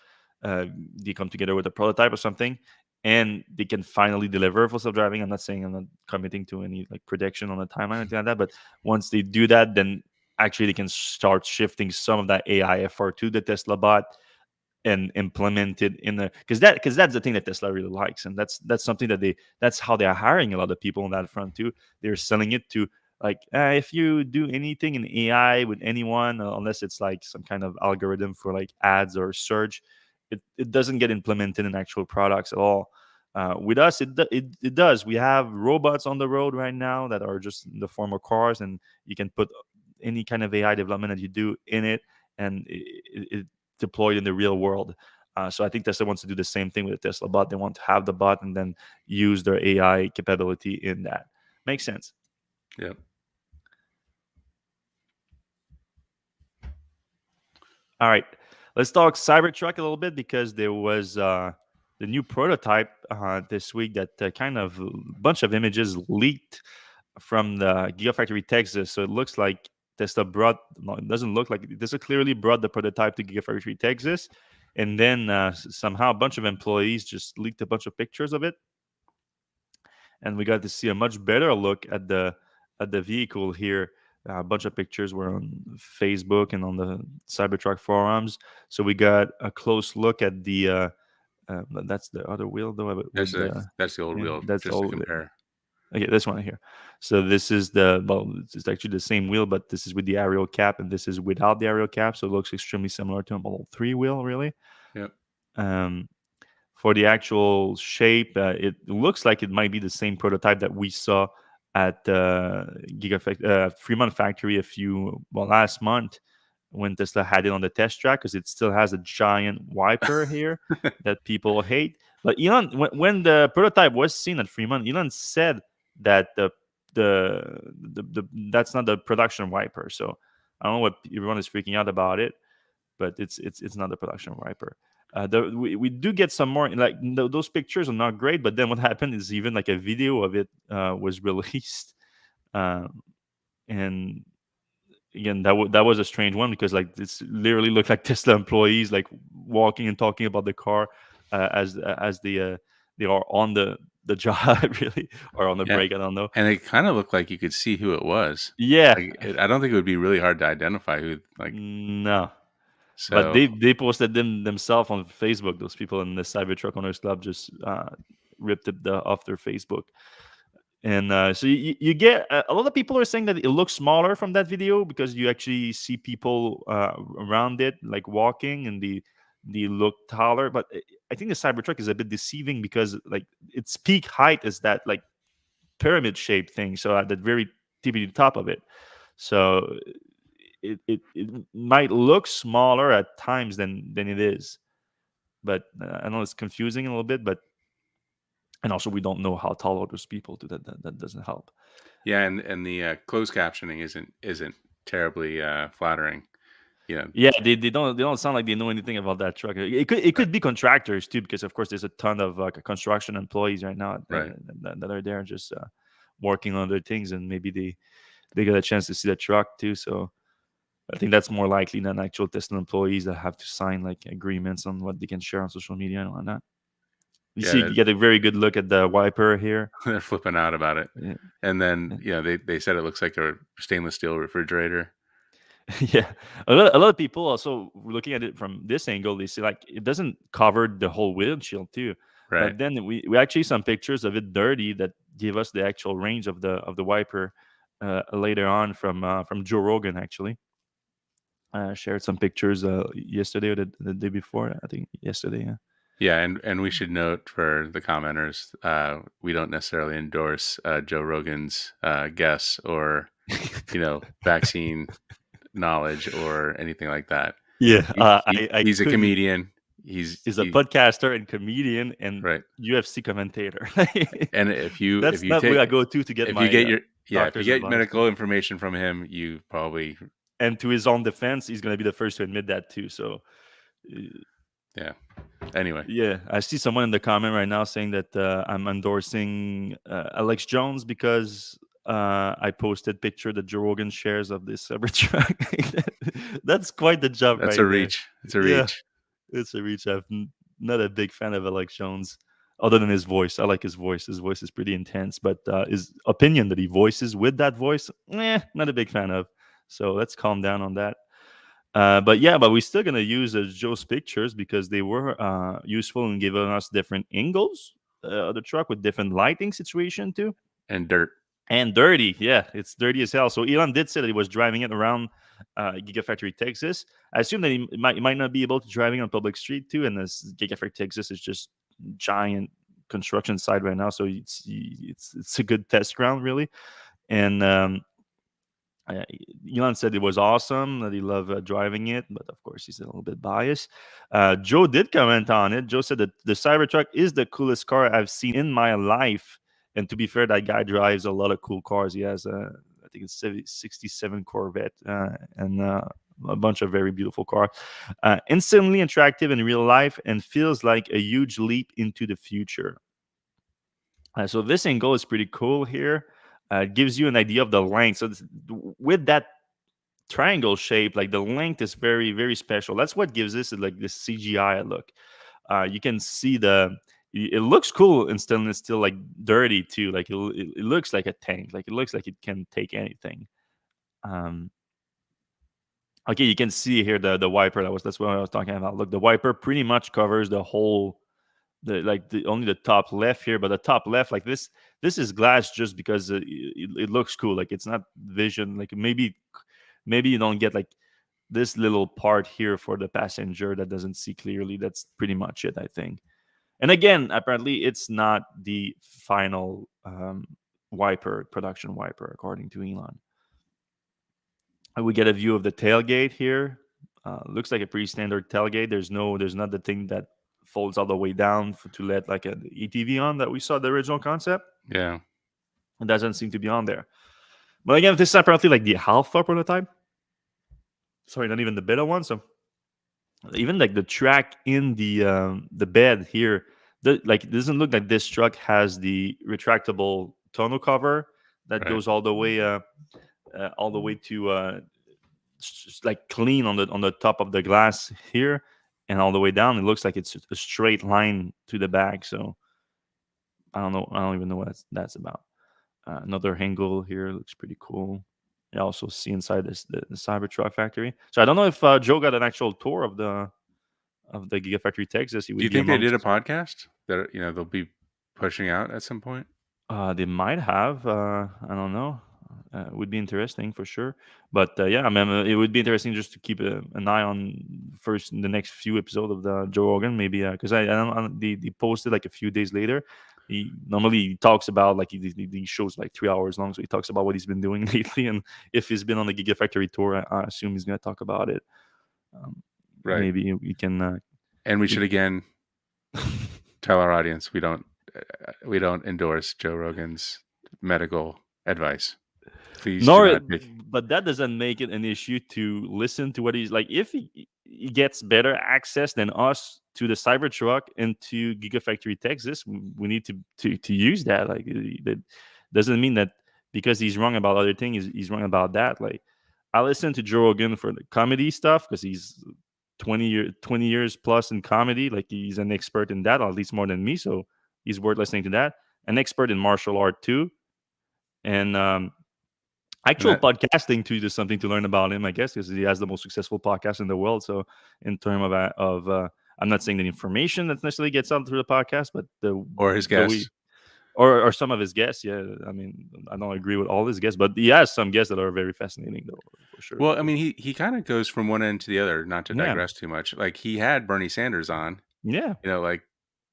they come together with a prototype or something. and they can finally deliver full self driving. I'm not saying, I'm not committing to any like prediction on the timeline or anything like that, but once they do that, then actually they can start shifting some of that AI effort to the Tesla bot and implement it in the, because that's the thing that Tesla really likes, and that's something that that's how they're hiring a lot of people on that front too. They're selling it to, like, if you do anything in AI with anyone, unless it's like some kind of algorithm for like ads or search, it doesn't get implemented in actual products at all. With us, it does. We have robots on the road right now that are just in the form of cars, and you can put any kind of AI development that you do in it, and it deployed in the real world. So I think Tesla wants to do the same thing with the Tesla bot. They want to have the bot and then use their AI capability in that. Makes sense. Yep. All right, let's talk Cybertruck a little bit, because there was the new prototype this week that kind of a bunch of images leaked from the Gigafactory Texas. So it looks like Tesla brought, no, it doesn't look like, Tesla clearly brought the prototype to Gigafactory Texas, and then somehow a bunch of employees just leaked a bunch of pictures of it, and we got to see a much better look at the vehicle here. A bunch of pictures were on Facebook and on the Cybertruck forums, so we got a close look at the. That's the other wheel though. With the, That's the old yeah, wheel, that's just to all. compare. Okay, this one here. So this is the, well, it's actually the same wheel, but this is with the aerial cap, and this is without the aerial cap. So it looks extremely similar to a Model 3 wheel, really. Yep. Um, for the actual shape, it looks like it might be the same prototype that we saw at Fremont factory last month, when Tesla had it on the test track, because it still has a giant wiper here that people hate. But Elon, when the prototype was seen at Fremont, Elon said that the that's not the production wiper. So I don't know what everyone is freaking out about it, but it's not the production wiper. We do get some more, like, those pictures are not great, but then what happened is even like a video of it was released, um, and again that was a strange one, because like this literally looked like Tesla employees like walking and talking about the car as they are on the job really, or on the Yeah. break. I don't know. And it kind of looked like you could see who it was. Yeah, Like, I don't think it would be really hard to identify who, like, no. But so, they posted themselves on Facebook. Those people in the Cybertruck Owners Club just ripped it off their Facebook, and so you get a lot of people are saying that it looks smaller from that video, because you actually see people around it like walking, and they look taller. But I think the Cybertruck is a bit deceiving, because like its peak height is that like pyramid shaped thing, so at the very tippy top of it. So it might look smaller at times than it is, but I know it's confusing a little bit, but, and also we don't know how tall are those people too. That doesn't help. yeah, and the closed captioning isn't terribly flattering. You know, Yeah, they don't sound like they know anything about that truck. It right, could be contractors too, because of course there's a ton of like construction employees right now right. that are there just working on their things, and maybe they get a chance to see the truck too. So I think that's more likely than actual Tesla employees that have to sign like agreements on what they can share on social media and whatnot. You Yeah, see, you get a very good look at the wiper here. they're flipping out about it. Yeah. And then, Yeah. they said it looks like a stainless steel refrigerator. Yeah, a lot of people also looking at it from this angle, they see like it doesn't cover the whole windshield too. Right. But then we actually some pictures of it dirty that give us the actual range of the wiper later on from Joe Rogan actually. Shared some pictures yesterday or the day before. I think yesterday. Yeah. Yeah, and we should note for the commenters, we don't necessarily endorse Joe Rogan's guess or, vaccine knowledge or anything like that. Yeah, I He's a couldn't. comedian. Is a podcaster and comedian and Right. UFC commentator. And if That's you not where I take go to get if you my get your yeah, if you doctor's get advice. medical information from him, you probably And to his own defense, he's going to be the first to admit that too. So, uh, yeah. Anyway, yeah, I see someone in the comment right now saying that I'm endorsing Alex Jones because I posted picture that Joe Rogan shares of this Cybertruck. That's quite the jump that's a right there. reach. It's a Yeah, reach. it's a reach. Not a big fan of Alex Jones. Other than his voice, I like his voice. His voice is pretty intense, but his opinion that he voices with that voice, not a big fan of. So let's calm down on that. But yeah, but we're still gonna use Joe's pictures because they were useful in giving us different angles of the truck with different lighting situation too. And dirt. And dirty, yeah, it's dirty as hell. So Elon did say that he was driving it around Gigafactory Texas. I assume that he might not be able to driving on public street too. And this Gigafactory Texas is just giant construction site right now, so it's a good test ground really. And uh, Elon said it was awesome, that he loved driving it, but of course he's a little bit biased. Joe did comment on it. Joe said that the Cybertruck is the coolest car I've seen in my life. And to be fair, that guy drives a lot of cool cars. He has I think it's 67 Corvette and a bunch of very beautiful cars. Instantly attractive in real life and feels like a huge leap into the future. So this angle is pretty cool here. It gives you an idea of the length. So with that triangle shape, like the length is very, very special. That's what gives this like this CGI look. You can see it looks cool and still it's still like dirty too. Like it looks like a tank. Like it looks like it can take anything. Um, okay, you can see here the wiper. That's what I was talking about. Look, the wiper pretty much covers the whole the only the top left here, but the top left, like this is glass just because it looks cool. Like it's not vision. Like maybe you don't get like this little part here for the passenger that doesn't see clearly. That's pretty much it, I think. And again, apparently it's not the final production wiper, according to Elon. We get a view of the tailgate here. Looks like a pretty standard tailgate. There's not the thing that folds all the way down to let like an ETV on that we saw the original concept. Yeah. It doesn't seem to be on there. But again, this is apparently like the alpha prototype. Sorry, not even the beta one. So even like the track in the bed here, like it doesn't look like this truck has the retractable tonneau cover that Right. goes all the way to just like clean on the top of the glass here and all the way down. It looks like it's a straight line to the back. So I don't know. I don't even know what that's about. Another angle here looks pretty cool. You also see inside the Cybertruck factory. So I don't know if Joe got an actual tour of the Gigafactory Texas. He Do would you be think they did a amongst. podcast that they'll be pushing out at some point? They might have. I don't know. It would be interesting for sure. But yeah, I mean, it would be interesting just to keep an eye on first in the next few episodes of the Joe Rogan, maybe because I don't, they posted like a few days later. He normally talks about like he shows like 3 hours long, so he talks about what he's been doing lately, and if he's been on the Gigafactory tour, I assume he's gonna talk about it. Right. Maybe we can. And we should again tell our audience we don't endorse Joe Rogan's medical advice. Please do Nor, not take. but that doesn't make it an issue to listen to what he's like. If he gets better access than us to the Cybertruck and to Gigafactory Texas, we need to use that. Like that doesn't mean that because he's wrong about other things, he's wrong about that. Like I listen to Joe Rogan for the comedy stuff because he's 20 years plus in comedy. Like he's an expert in that, or at least more than me. So he's worth listening to that. An expert in martial art too, and And actual that, podcasting too is something to learn about him, I guess, because he has the most successful podcast in the world. So, in terms I'm not saying the information that necessarily gets out through the podcast, but or his the way, guests. or some of his guests. Yeah, I mean, I don't agree with all his guests, but he has some guests that are very fascinating, though, for sure. Well, I mean, he kind of goes from one end to the other. Not to Yeah, digress too much. Like he had Bernie Sanders on. yeah, Like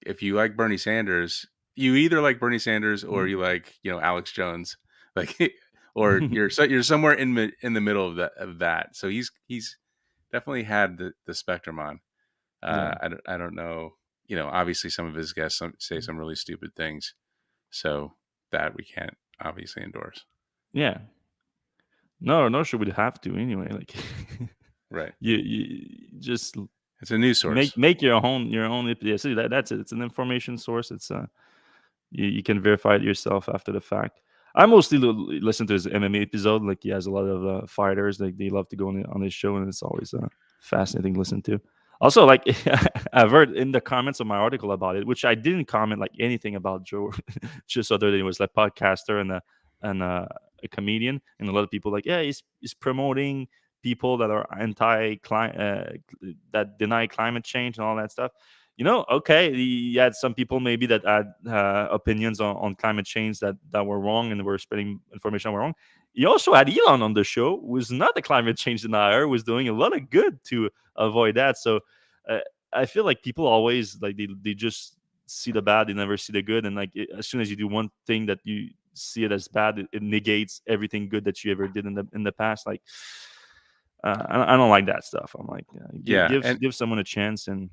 if you like Bernie Sanders, you either like Bernie Sanders or you like Alex Jones. Like or you're somewhere in the middle of that. So he's definitely had the spectrum on. yeah, I don't know. Obviously some of his guests say some really stupid things, so that we can't obviously endorse. yeah. No, no, sure would have to anyway. Like, Right. you just It's a news source. make your own yeah, see, that's it. It's an information source. It's you can verify it yourself after the fact. I mostly listen to his MMA episode. Like he has a lot of fighters. Like they love to go on his show, and it's always fascinating to listen to. Also, like I've heard in the comments of my article about it, which I didn't comment like anything about Joe, just other than he was like podcaster and a comedian, and a lot of people like, yeah, he's promoting people that are that deny climate change and all that stuff. Okay, he had some people maybe that had opinions on climate change that were wrong and were spreading information that were wrong. He also had Elon on the show, who was not a climate change denier, was doing a lot of good to avoid that. So uh, I feel like people always like they just see the bad, they never see the good, and like as soon as you do one thing that you see it as bad, it negates everything good that you ever did in the past. Like I don't like that stuff. I'm like, Yeah, give someone a chance, and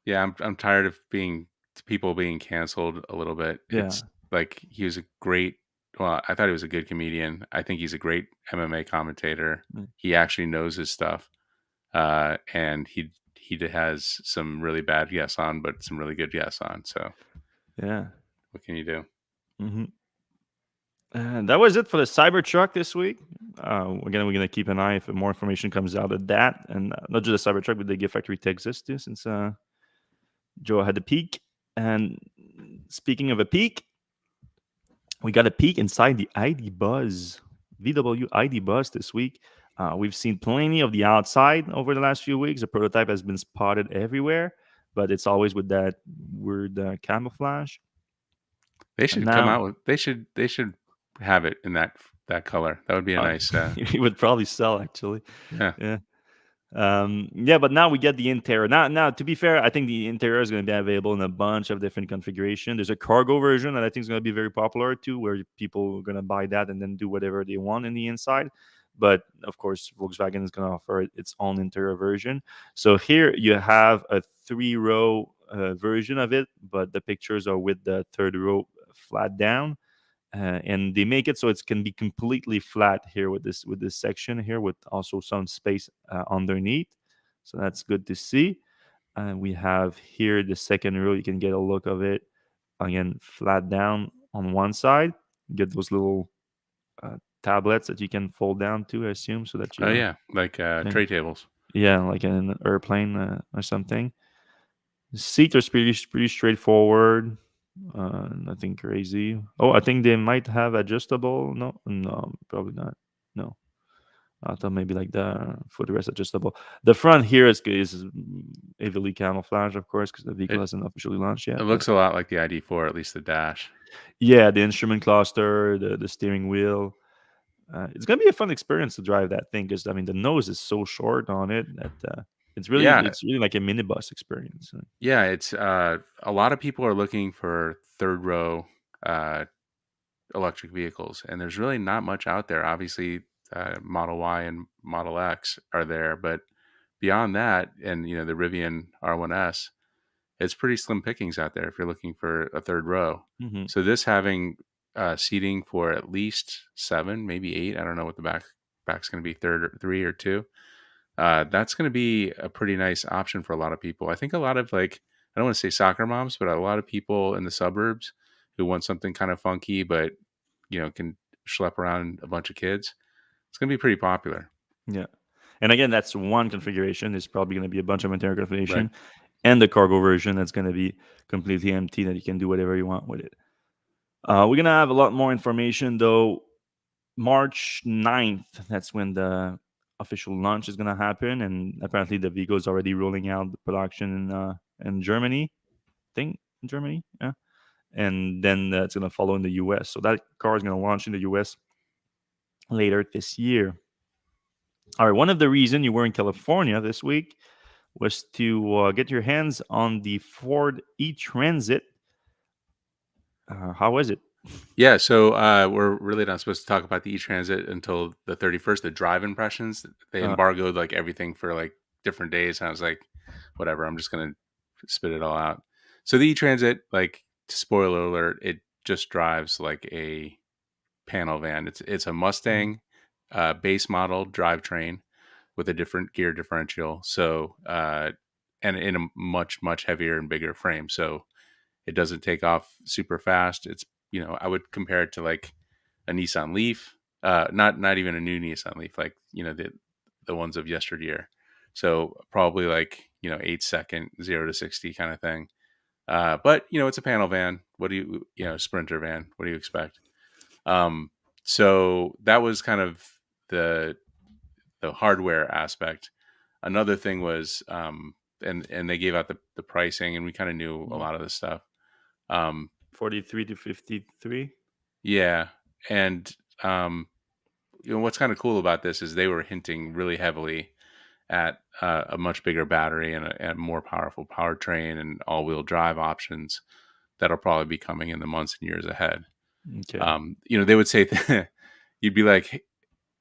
yeah, I'm tired of being people being canceled a little bit. yeah, It's like he was a great. Well, I thought he was a good comedian. I think he's a great MMA commentator. mm, He actually knows his stuff, and has some really bad guests on, but some really good guests on. So yeah. what can you do? hmm And that was it for the Cybertruck this week. Again, we're gonna keep an eye if more information comes out of that, and not just the Cybertruck, but the Gigafactory Texas too, since Joe had the peak. And speaking of a peak, we got a peek inside the ID Buzz, VW ID Buzz this week. We've seen plenty of the outside over the last few weeks. The prototype has been spotted everywhere, but it's always with that weird camouflage. They And should come now out with. They should have it in that color. That would be a nice. it would probably sell actually. Yeah. Yeah. Yeah, but now we get the interior. Now, to be fair, I think the interior is going to be available in a bunch of different configuration. There's a cargo version that I think is going to be very popular too, where people are going to buy that and then do whatever they want in the inside. But of course, Volkswagen is going to offer its own interior version. So here you have a three-row version of it, but the pictures are with the third row flat down, and they make it so it can be completely flat here with this section here with also some space underneath, so that's good to see. And we have here the second row, you can get a look of it again flat down on one side. You get those little tablets that you can fold down to, I assume, so that Oh you yeah, like can, tray tables. yeah, like in an airplane or something. The seat is pretty straightforward. Nothing crazy. Oh, I think they might have adjustable. No, no, probably not. No, I thought maybe like the footrest adjustable. The front here is heavily camouflage, of course, because the vehicle It hasn't officially launched it yet. But looks a lot like the ID4, at least the dash. yeah, the instrument cluster, the steering wheel. It's gonna be a fun experience to drive that thing because I mean the nose is so short on it that it's really Yeah, it's really like a minibus experience. yeah. It's a lot of people are looking for third row uh, electric vehicles, and there's really not much out there. Obviously, Model Y and Model X are there, but beyond that, and the Rivian R1S, it's pretty slim pickings out there if you're looking for a third row. Hmm. So this having seating for at least 7, maybe 8. I don't know what the back's going to be, third or 3 or 2. That's going to be a pretty nice option for a lot of people. I think a lot of like, I don't want to say soccer moms, but a lot of people in the suburbs who want something kind of funky, but can schlep around a bunch of kids. It's going to be pretty popular, Yeah. And again, that's one configuration. There's probably going to be a bunch of interior right? configuration, and the cargo version that's going to be completely empty that you can do whatever you want with it. We're going to have a lot more information though. March 9th, that's when the official launch is going to happen. And apparently the vehicle is already rolling out the production in Germany. I think in Germany. Yeah. And then it's going to follow in the US. So that car is going to launch in the US later this year. All right. One of the reasons you were in California this week was to get your hands on the Ford e-Transit. How was it? Yeah, so we're really not supposed to talk about the e-transit until the 31st. The drive impressions, they Uh, embargoed like everything for like different days. And I was like, whatever, I'm just gonna spit it all out. So the e-transit, like, spoiler alert, it just drives like a panel van. It's a mhm, Mustang base model drivetrain with a different gear differential. So and in a much heavier and bigger frame. So it doesn't take off super fast. It's I would compare it to like a Nissan Leaf, not even a new Nissan Leaf, like the ones of yesteryear. So probably like 8-second 0 to 60 kind of thing. But it's a panel van. What do Sprinter van? What do you expect? Um, so that was kind of the hardware aspect. Another thing was, and they gave out the pricing, and we kind of knew a Mm. lot of this stuff. Um, 43 to 53. yeah, and what's kind of cool about this is they were hinting really heavily at a much bigger battery and a more powerful powertrain and all-wheel drive options that'll probably be coming in the months and years ahead. Okay. They would say you'd be like,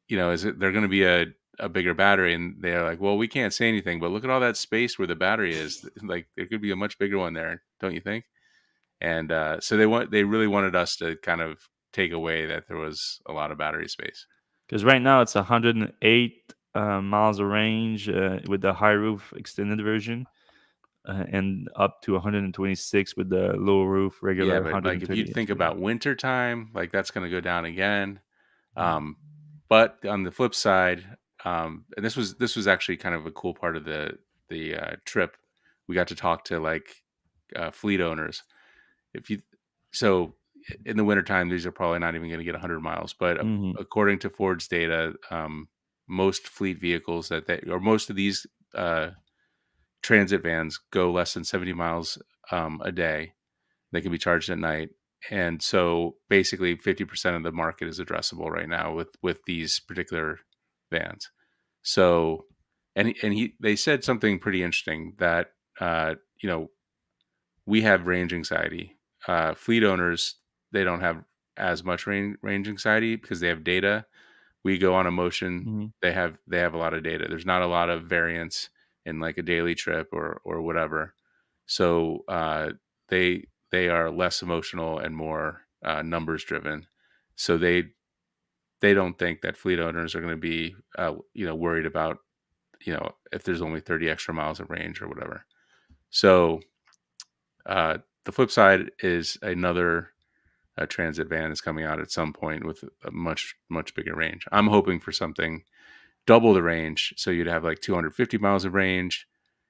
is it they're going to be a bigger battery? And they're like, well, we can't say anything, but look at all that space where the battery is. Like, there could be a much bigger one there, don't you think? And so they really wanted us to kind of take away that there was a lot of battery space. Because right now it's 108 miles of range with the high roof extended version, and up to 126 with the low roof Yeah, regular but like if you 138 think version. about winter time, like that's going to go down again. Mm. Um, but on the flip side, and this was actually kind of a cool part of the trip. We got to talk to like fleet owners. If you so in the wintertime, these are probably not even going to get 100 miles. But Mhm. according to Ford's data, most fleet vehicles or most of these uh, transit vans go less than 70 miles a day. They can be charged at night. And so basically 50% of the market is addressable right now with these particular vans. So they said something pretty interesting that uh, you know we have range anxiety. Fleet owners, they don't have as much range anxiety because they have data. We go on emotion. Mhm. They have a lot of data. There's not a lot of variance in like a daily trip or whatever. So they are less emotional and more numbers driven. So they don't think that fleet owners are going to be worried about if there's only 30 extra miles of range or whatever. So the flip side is another transit van is coming out at some point with a much bigger range. I'm hoping for something double the range, so you'd have like 250 miles of range.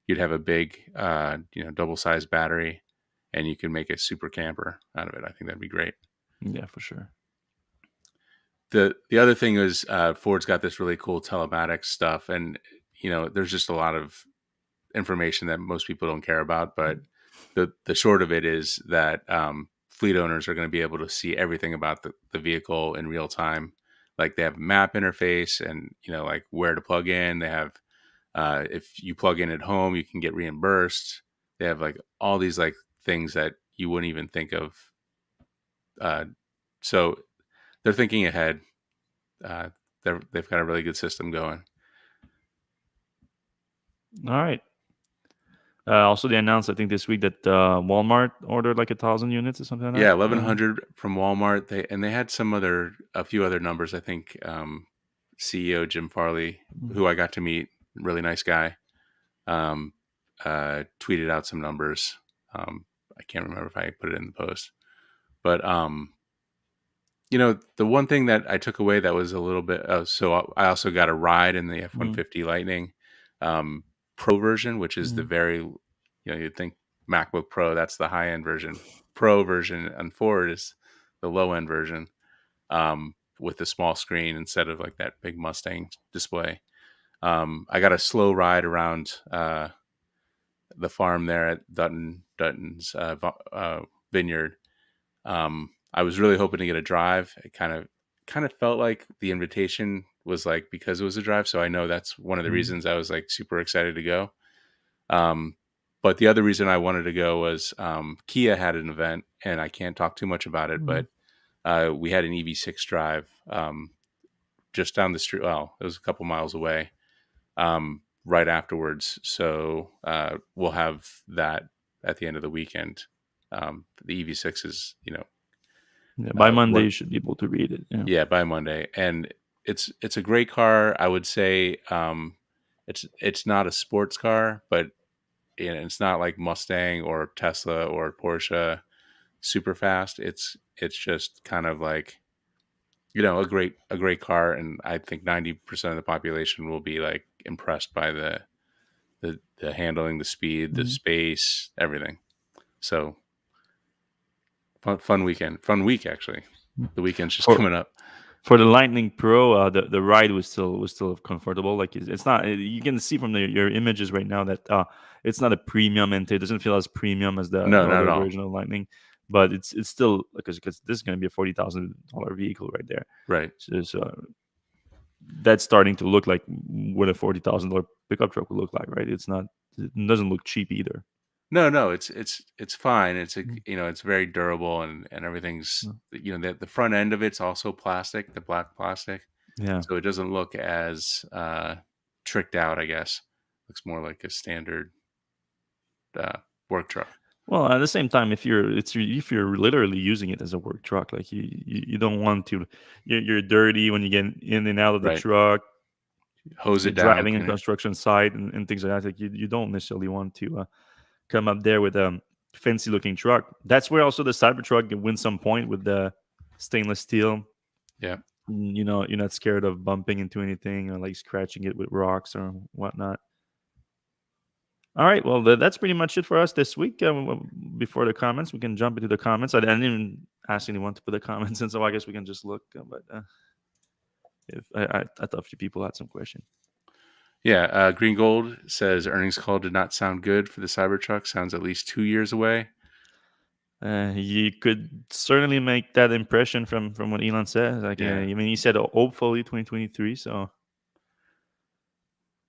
You'd have a big, double sized battery, and you can make a super camper out of it. I think that'd be great. Yeah, for sure. The other thing is Ford's got this really cool telematics stuff, and there's just a lot of information that most people don't care about. But the short of it is that fleet owners are going to be able to see everything about the vehicle in real time. Like they have a map interface, and like where to plug in. They have if you plug in at home, you can get reimbursed. They have like all these like things that you wouldn't even think of. Uh, so they're thinking ahead. Uh, they've got a really good system going. All right. Also, they announced, I think, this week that Walmart ordered like 1,000 units or something like Yeah, that. 1,100 from Walmart. They had a few other numbers. I think CEO Jim Farley, who I got to meet, really nice guy, um, tweeted out some numbers. I can't remember if I put it in the post, but the one thing that I took away that was a little bit. So I also got a ride in the Mm-hmm. F-150 Lightning um, Pro version, which is the Mm-hmm. very, you'd think MacBook Pro, that's the high end version. Pro version and Ford is the low end version with the small screen instead of like that big Mustang display. I got a slow ride around the farm there at Dutton's vineyard. I was really hoping to get a drive. It kind of felt like the invitation was like because it was a drive. So I know that's one of the Mm-hmm. reasons I was like super excited to go. Um, but the other reason I wanted to go was Kia had an event, and I can't talk too much about it, but we had an EV6 drive just down the street. Well, it was a couple miles away right afterwards. So we'll have that at the end of the weekend. The EV6 is, Yeah, by Monday one, you should be able to read it. Yeah. yeah, by Monday, and it's a great car. I would say it's not a sports car, but it's not like Mustang or Tesla or Porsche super fast. It's just kind of like a great car, and I think 90% of the population will be like impressed by the handling, the speed, the Mhm. space, everything. So fun weekend, fun week actually. The weekend's just For coming up. for the Lightning Pro, the ride was still comfortable. Like it's not. You can see from your images right now that it's not a premium, and it doesn't feel as premium as the No, not at other all. version of Lightning, but it's still because this is going to be a $40,000 vehicle right there. Right. So that's starting to look like what a $40,000 pickup truck would look like, right? It's not. It doesn't look cheap either. No, it's fine. It's a, Mm. it's very durable and everything's, Mm. the front end of it's also plastic, the black plastic, Yeah. so it doesn't look as tricked out. I guess looks more like a standard uh, work truck. Well, at the same time, if you're literally using it as a work truck, like you don't want to, you're dirty when you get in and out of the Right. truck. Hose You're it down, driving in clean it. construction site and things like that. Like you don't necessarily want to come up there with a fancy looking truck. That's where also the Cybertruck can win some point with the stainless steel. Yeah. You're not scared of bumping into anything or like scratching it with rocks or whatnot. All right. Well, that's pretty much it for us this week. Before the comments, we can jump into the comments. I didn't even ask anyone to put the comments in, so I guess we can just look. But if I thought a few people had some question. Yeah. Green Gold says earnings call did not sound good for the Cybertruck. Sounds at least 2 years away. You could certainly make that impression from what Elon said. Like, Yeah. I mean, he said hopefully 2023. So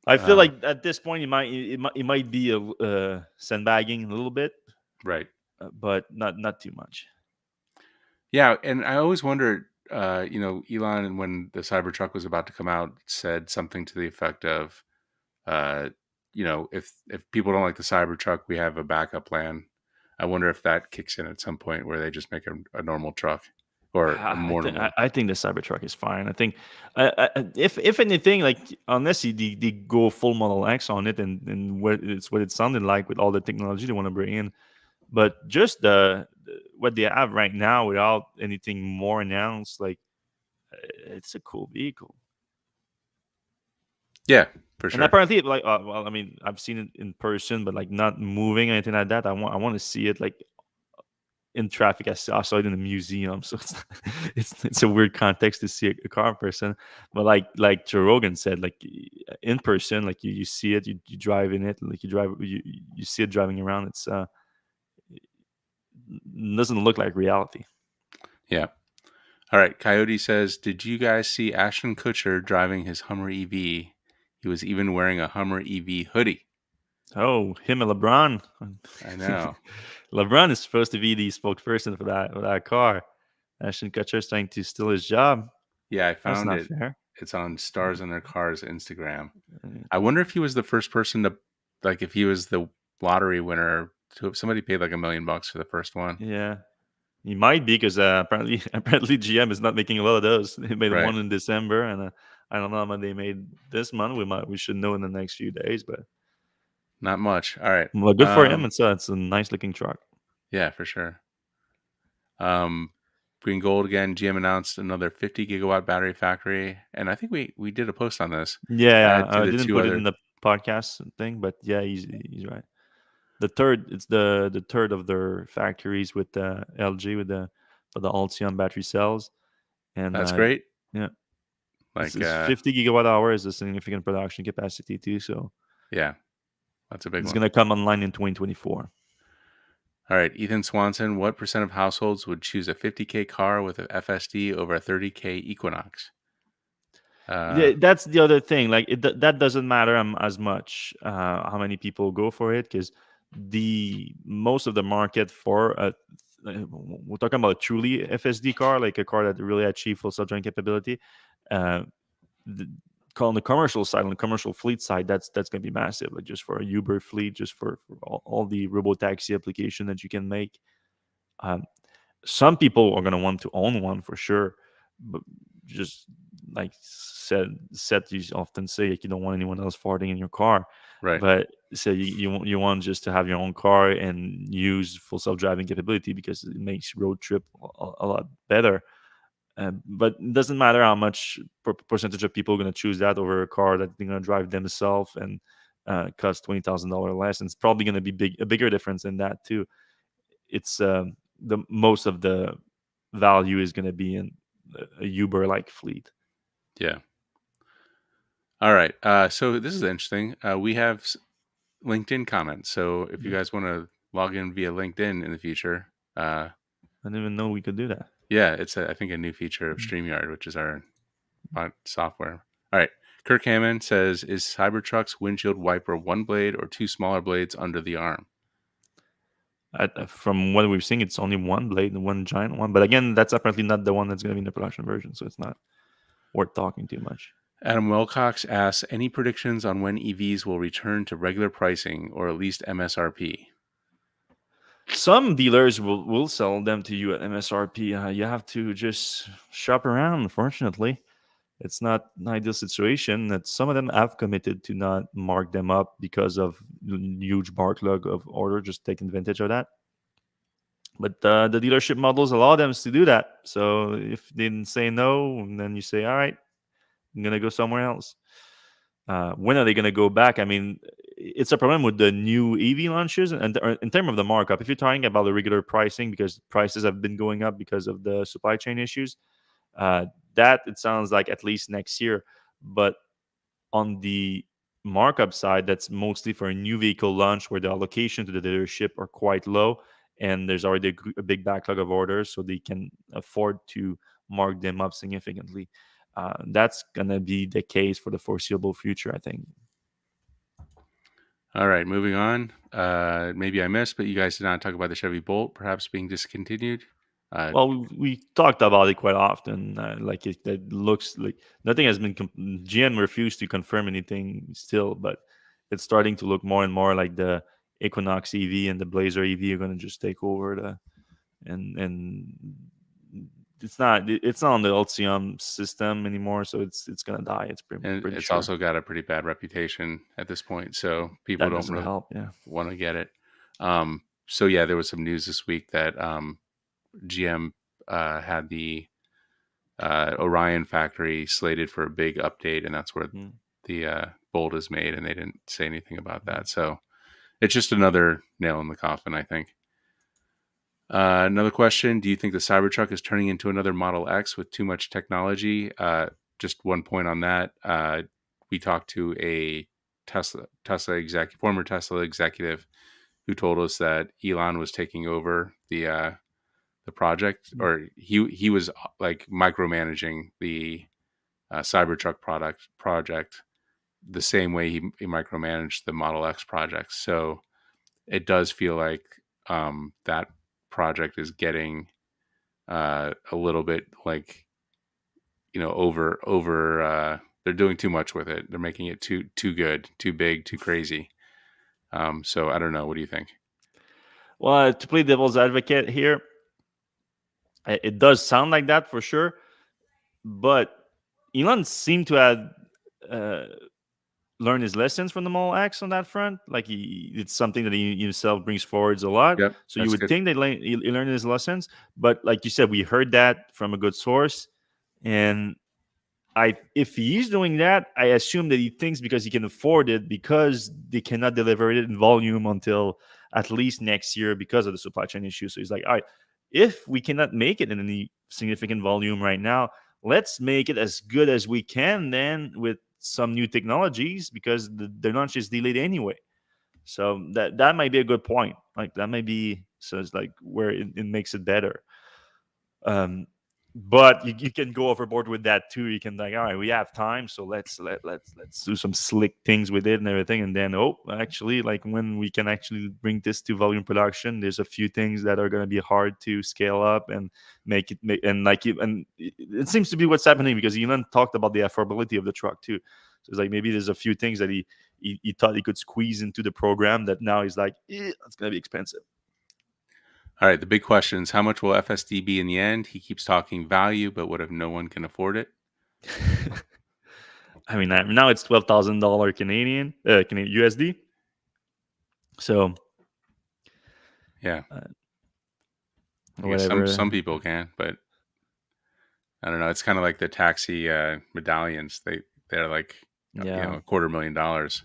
I feel Um, like at this point, it might be a sandbagging a little bit, right. but not too much. Yeah, and I always wondered, Elon, when the Cybertruck was about to come out, said something to the effect of, uh, if people don't like the Cybertruck, we have a backup plan. I wonder if that kicks in at some point where they just make a normal truck or a I more think I, normal. I think the Cybertruck is fine. I think if anything, like unless they go full Model X on it and what it sounded like with all the technology they want to bring in, but just what they have right now without anything more announced, like it's a cool vehicle. Yeah, for And sure. apparently, like, well, I mean, I've seen it in person, but like not moving or anything like that. I want to see it like in traffic. I saw it in the museum, so it's a weird context to see a car in person. But like Joe Rogan said, like in person, like you see it, you drive in it, like you see it driving around. It's doesn't look like reality. Yeah. All right. Coyote says, did you guys see Ashton Kutcher driving his Hummer EV? He was even wearing a Hummer EV hoodie. Oh, him and LeBron. I know. LeBron is supposed to be the spokesperson for that car. Ashton Kutcher is trying to steal his job. Yeah, I That's found not it. fair. It's on Stars in Their Cars Instagram. Uh, I wonder if he was the first person to, like, if he was the lottery winner. To, if somebody paid like $1 million for the first one. Yeah, he might be because apparently GM is not making a lot of those. They made Right. one in December, and I don't know how much they made this month. We should know in the next few days, but Not much. All right. well, good for him. It's a nice looking truck. Yeah, for sure. Um, Green Gold again. GM announced another 50 gigawatt battery factory, and I think we did a post on this. Yeah, Add to I the didn't two put it in other. the podcast thing, but yeah, he's right. It's the third of their factories with LG with the for the Ultium battery cells, and That's great. yeah, Like, it's 50 gigawatt hour is a significant production capacity too. So yeah, that's a big it's one. gonna come online in 2024. All right, Ethan Swanson. What percent of households would choose a 50K car with a FSD over a 30K Equinox? Yeah, Uh, that's the other thing. Like that doesn't matter as much how many people go for it because the most of the market for we're talking about a truly FSD car, like a car that really achieve full self-driving capability. Uh, the, on the commercial side, on the commercial fleet side, that's going to be massive. Like just for a Uber fleet, just for all the robo taxi application that you can make. Um, some people are going to want to own one for sure, but just like Seth you often say, like you don't want anyone else farting in your car. right. But so you want just to have your own car and use full self-driving capability because it makes road trip a lot better. But it doesn't matter how much percentage of people are going to choose that over a car that they're going to drive themselves and cost $20,000 less, and it's probably going to be a bigger difference in that too. It's the most of the value is going to be in a Uber like fleet. Yeah. All right. So this is interesting. We have LinkedIn comments. So if you Mhm. guys want to log in via LinkedIn in the future, I didn't even know we could do that. yeah, it's I think a new feature of StreamYard, which is our software. All right. Kirk Hammond says, "Is Cybertruck's windshield wiper one blade or two smaller blades under the arm?" From what we've seen, it's only one blade and one giant one. But again, that's apparently not the one that's going to be in the production version, so it's not worth talking too much. Adam Wilcox asks, "Any predictions on when EVs will return to regular pricing or at least MSRP?" Some dealers will sell them to you at MSRP. You have to just shop around. Unfortunately, it's not an ideal situation. That some of them have committed to not mark them up because of huge backlog of order, just taking advantage of that. But the dealership models allow them to do that. So if they didn't say no, then you say, all right, I'm gonna go somewhere else. When are they going to go back? I mean, it's a problem with the new EV launches, and in terms of the markup. If you're talking about the regular pricing, because prices have been going up because of the supply chain issues, uh, that it sounds like at least next year. But on the markup side, that's mostly for a new vehicle launch where the allocation to the dealership are quite low, and there's already a big backlog of orders, so they can afford to mark them up significantly. That's gonna be the case for the foreseeable future, I think. All right, moving on. Maybe I missed, but you guys did not talk about the Chevy Bolt perhaps being discontinued. Uh, Well, we talked about it quite often. Like it looks like nothing has been. GM refused to confirm anything still, but it's starting to look more and more like the Equinox EV and the Blazer EV are going to just take over and it's not on the Ultium system anymore, so it's going to die. It's and pretty it's sure. also got a pretty bad reputation at this point, so people That don't doesn't really help. Yeah. want to get it. So yeah, there was some news this week that GM had the Orion factory slated for a big update, and that's where Mm-hmm. the Bolt is made, and they didn't say anything about Mm-hmm. that. So it's just another nail in the coffin, I think. Another question: do you think the Cybertruck is turning into another Model X with too much technology? Just one point on that. We talked to a former Tesla executive, who told us that Elon was taking over the project, or he was like micromanaging the Cybertruck project the same way he micromanaged the Model X project. So it does feel like that project is getting a little bit like, over they're doing too much with it. They're making it too good, too big, too crazy. So I don't know. What do you think? Well, to play devil's advocate here, it does sound like that for sure. But Elon seemed to have uh, learned his lessons from the Model X on that front. Like it's something that he himself brings forwards a lot. Yep, So you that's would good. think that he learned his lessons. But like you said, we heard that from a good source, and if he is doing that, I assume that he thinks because he can afford it, because they cannot deliver it in volume until at least next year because of the supply chain issues. So he's like, all right, if we cannot make it in any significant volume right now, let's make it as good as we can then with some new technologies because the launch is delayed anyway. So that might be a good point. Like that might be so it's like where it makes it better. Um, but you can go overboard with that too. You can like, all right, we have time, so let's do some slick things with it and everything, and then actually, like when we can actually bring this to volume production, there's a few things that are going to be hard to scale up and and like and it seems to be what's happening because Elon talked about the affordability of the truck too. So it's like maybe there's a few things that he thought he could squeeze into the program that now he's like, it's going to be expensive. All right, the big question is, how much will FSD be in the end? He keeps talking value, but what if no one can afford it? I mean, now it's $12,000 Canadian USD. So Yeah, uh, I guess some whatever. people can, but I don't know. It's kind of like the taxi medallions. They're like Yeah, $250,000.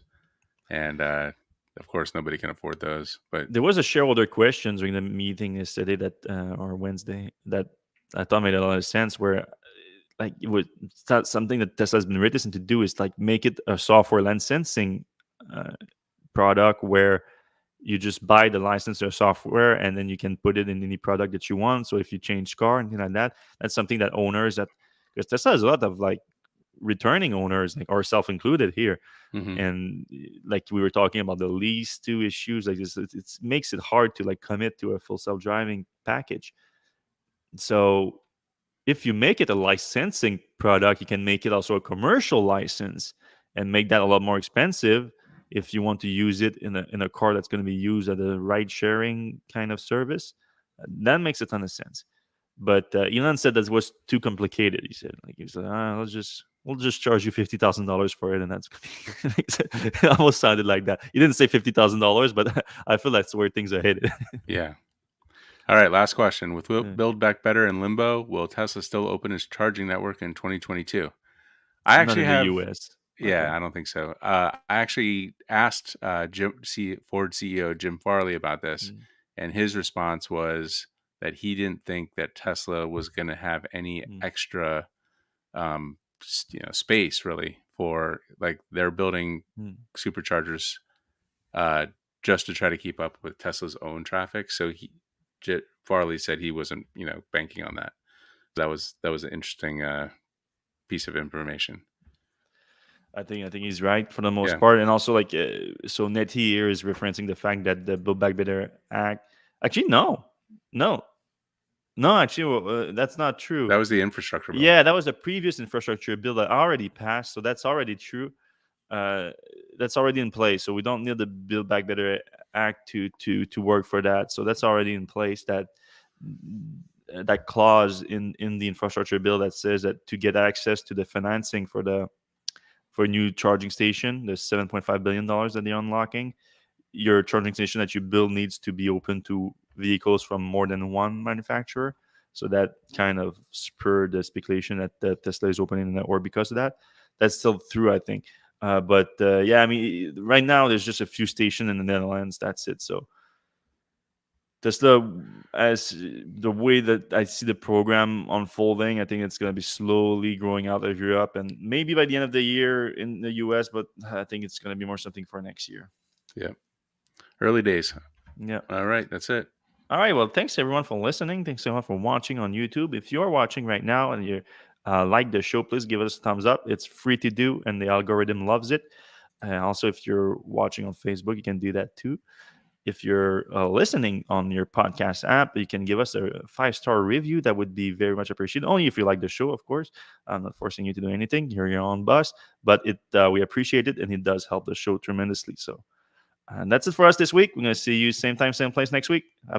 and of course nobody can afford those. But There was a shareholder question during the meeting yesterday that or Wednesday that I thought made a lot of sense. Where like it would start something that Tesla has been reticent to do is like make it a software licensing uh, product where you just buy the license or software and then you can put it in any product that you want. So if you change car and things like that, that's something that owners that because Tesla has a lot of like returning owners, like ourselves included here, mhm. and like we were talking about the lease two issues, like this, it makes it hard to like commit to a full self driving package. So if you make it a licensing product, you can make it also a commercial license and make that a lot more expensive if you want to use it in a car that's going to be used at a ride sharing kind of service. That makes a ton of sense. But Elon said that was too complicated. He said, we'll just charge you $50,000 for it, and that's it almost sounded like that. He didn't say $50,000, but I feel that's where things are headed. Yeah. All right, last question. With Yeah. Build Back Better in limbo, will Tesla still open its charging network in 2022? I Not actually in the have, U.S. Okay. yeah, I don't think so. I actually asked Ford CEO Jim Farley about this, Mm, and his response was that he didn't think that Tesla was going to have any mm, extra, space really for like they're building mm. superchargers uh, just to try to keep up with Tesla's own traffic. So Farley said he wasn't, banking on that. That was an interesting piece of information. I think he's right for the most Yeah, part, and also like so Netty here is referencing the fact that the Build Back Better Act. Actually, no, no. Actually, that's not true. that was the infrastructure bill. Yeah, that was a previous infrastructure bill that already passed, so that's already true. Uh, that's already in place, so we don't need the Build Back Better Act to work for that. So that's already in place. That clause in the infrastructure bill that says that to get access to the financing for a new charging station, the $7.5 billion that they're unlocking, your charging station that you build needs to be open to vehicles from more than one manufacturer. So that kind of spurred the speculation that Tesla is opening the network because of that. That's still true, I think. But yeah, I mean, right now there's just a few stations in the Netherlands. That's it. So Tesla, as the way that I see the program unfolding, I think it's going to be slowly growing out of Europe and maybe by the end of the year in the US, but I think it's going to be more something for next year. Yeah, early days. Yeah. All right, that's it. All right. Well, thanks everyone for listening. Thanks everyone for watching on YouTube. If you're watching right now and you like the show, please give us a thumbs up. It's free to do, and the algorithm loves it. And also, if you're watching on Facebook, you can do that too. If you're listening on your podcast app, you can give us a 5-star review. That would be very much appreciated. Only if you like the show, of course. I'm not forcing you to do anything. You're your own boss, but we appreciate it, and it does help the show tremendously. So, and that's it for us this week. We're going to see you same time, same place next week. Have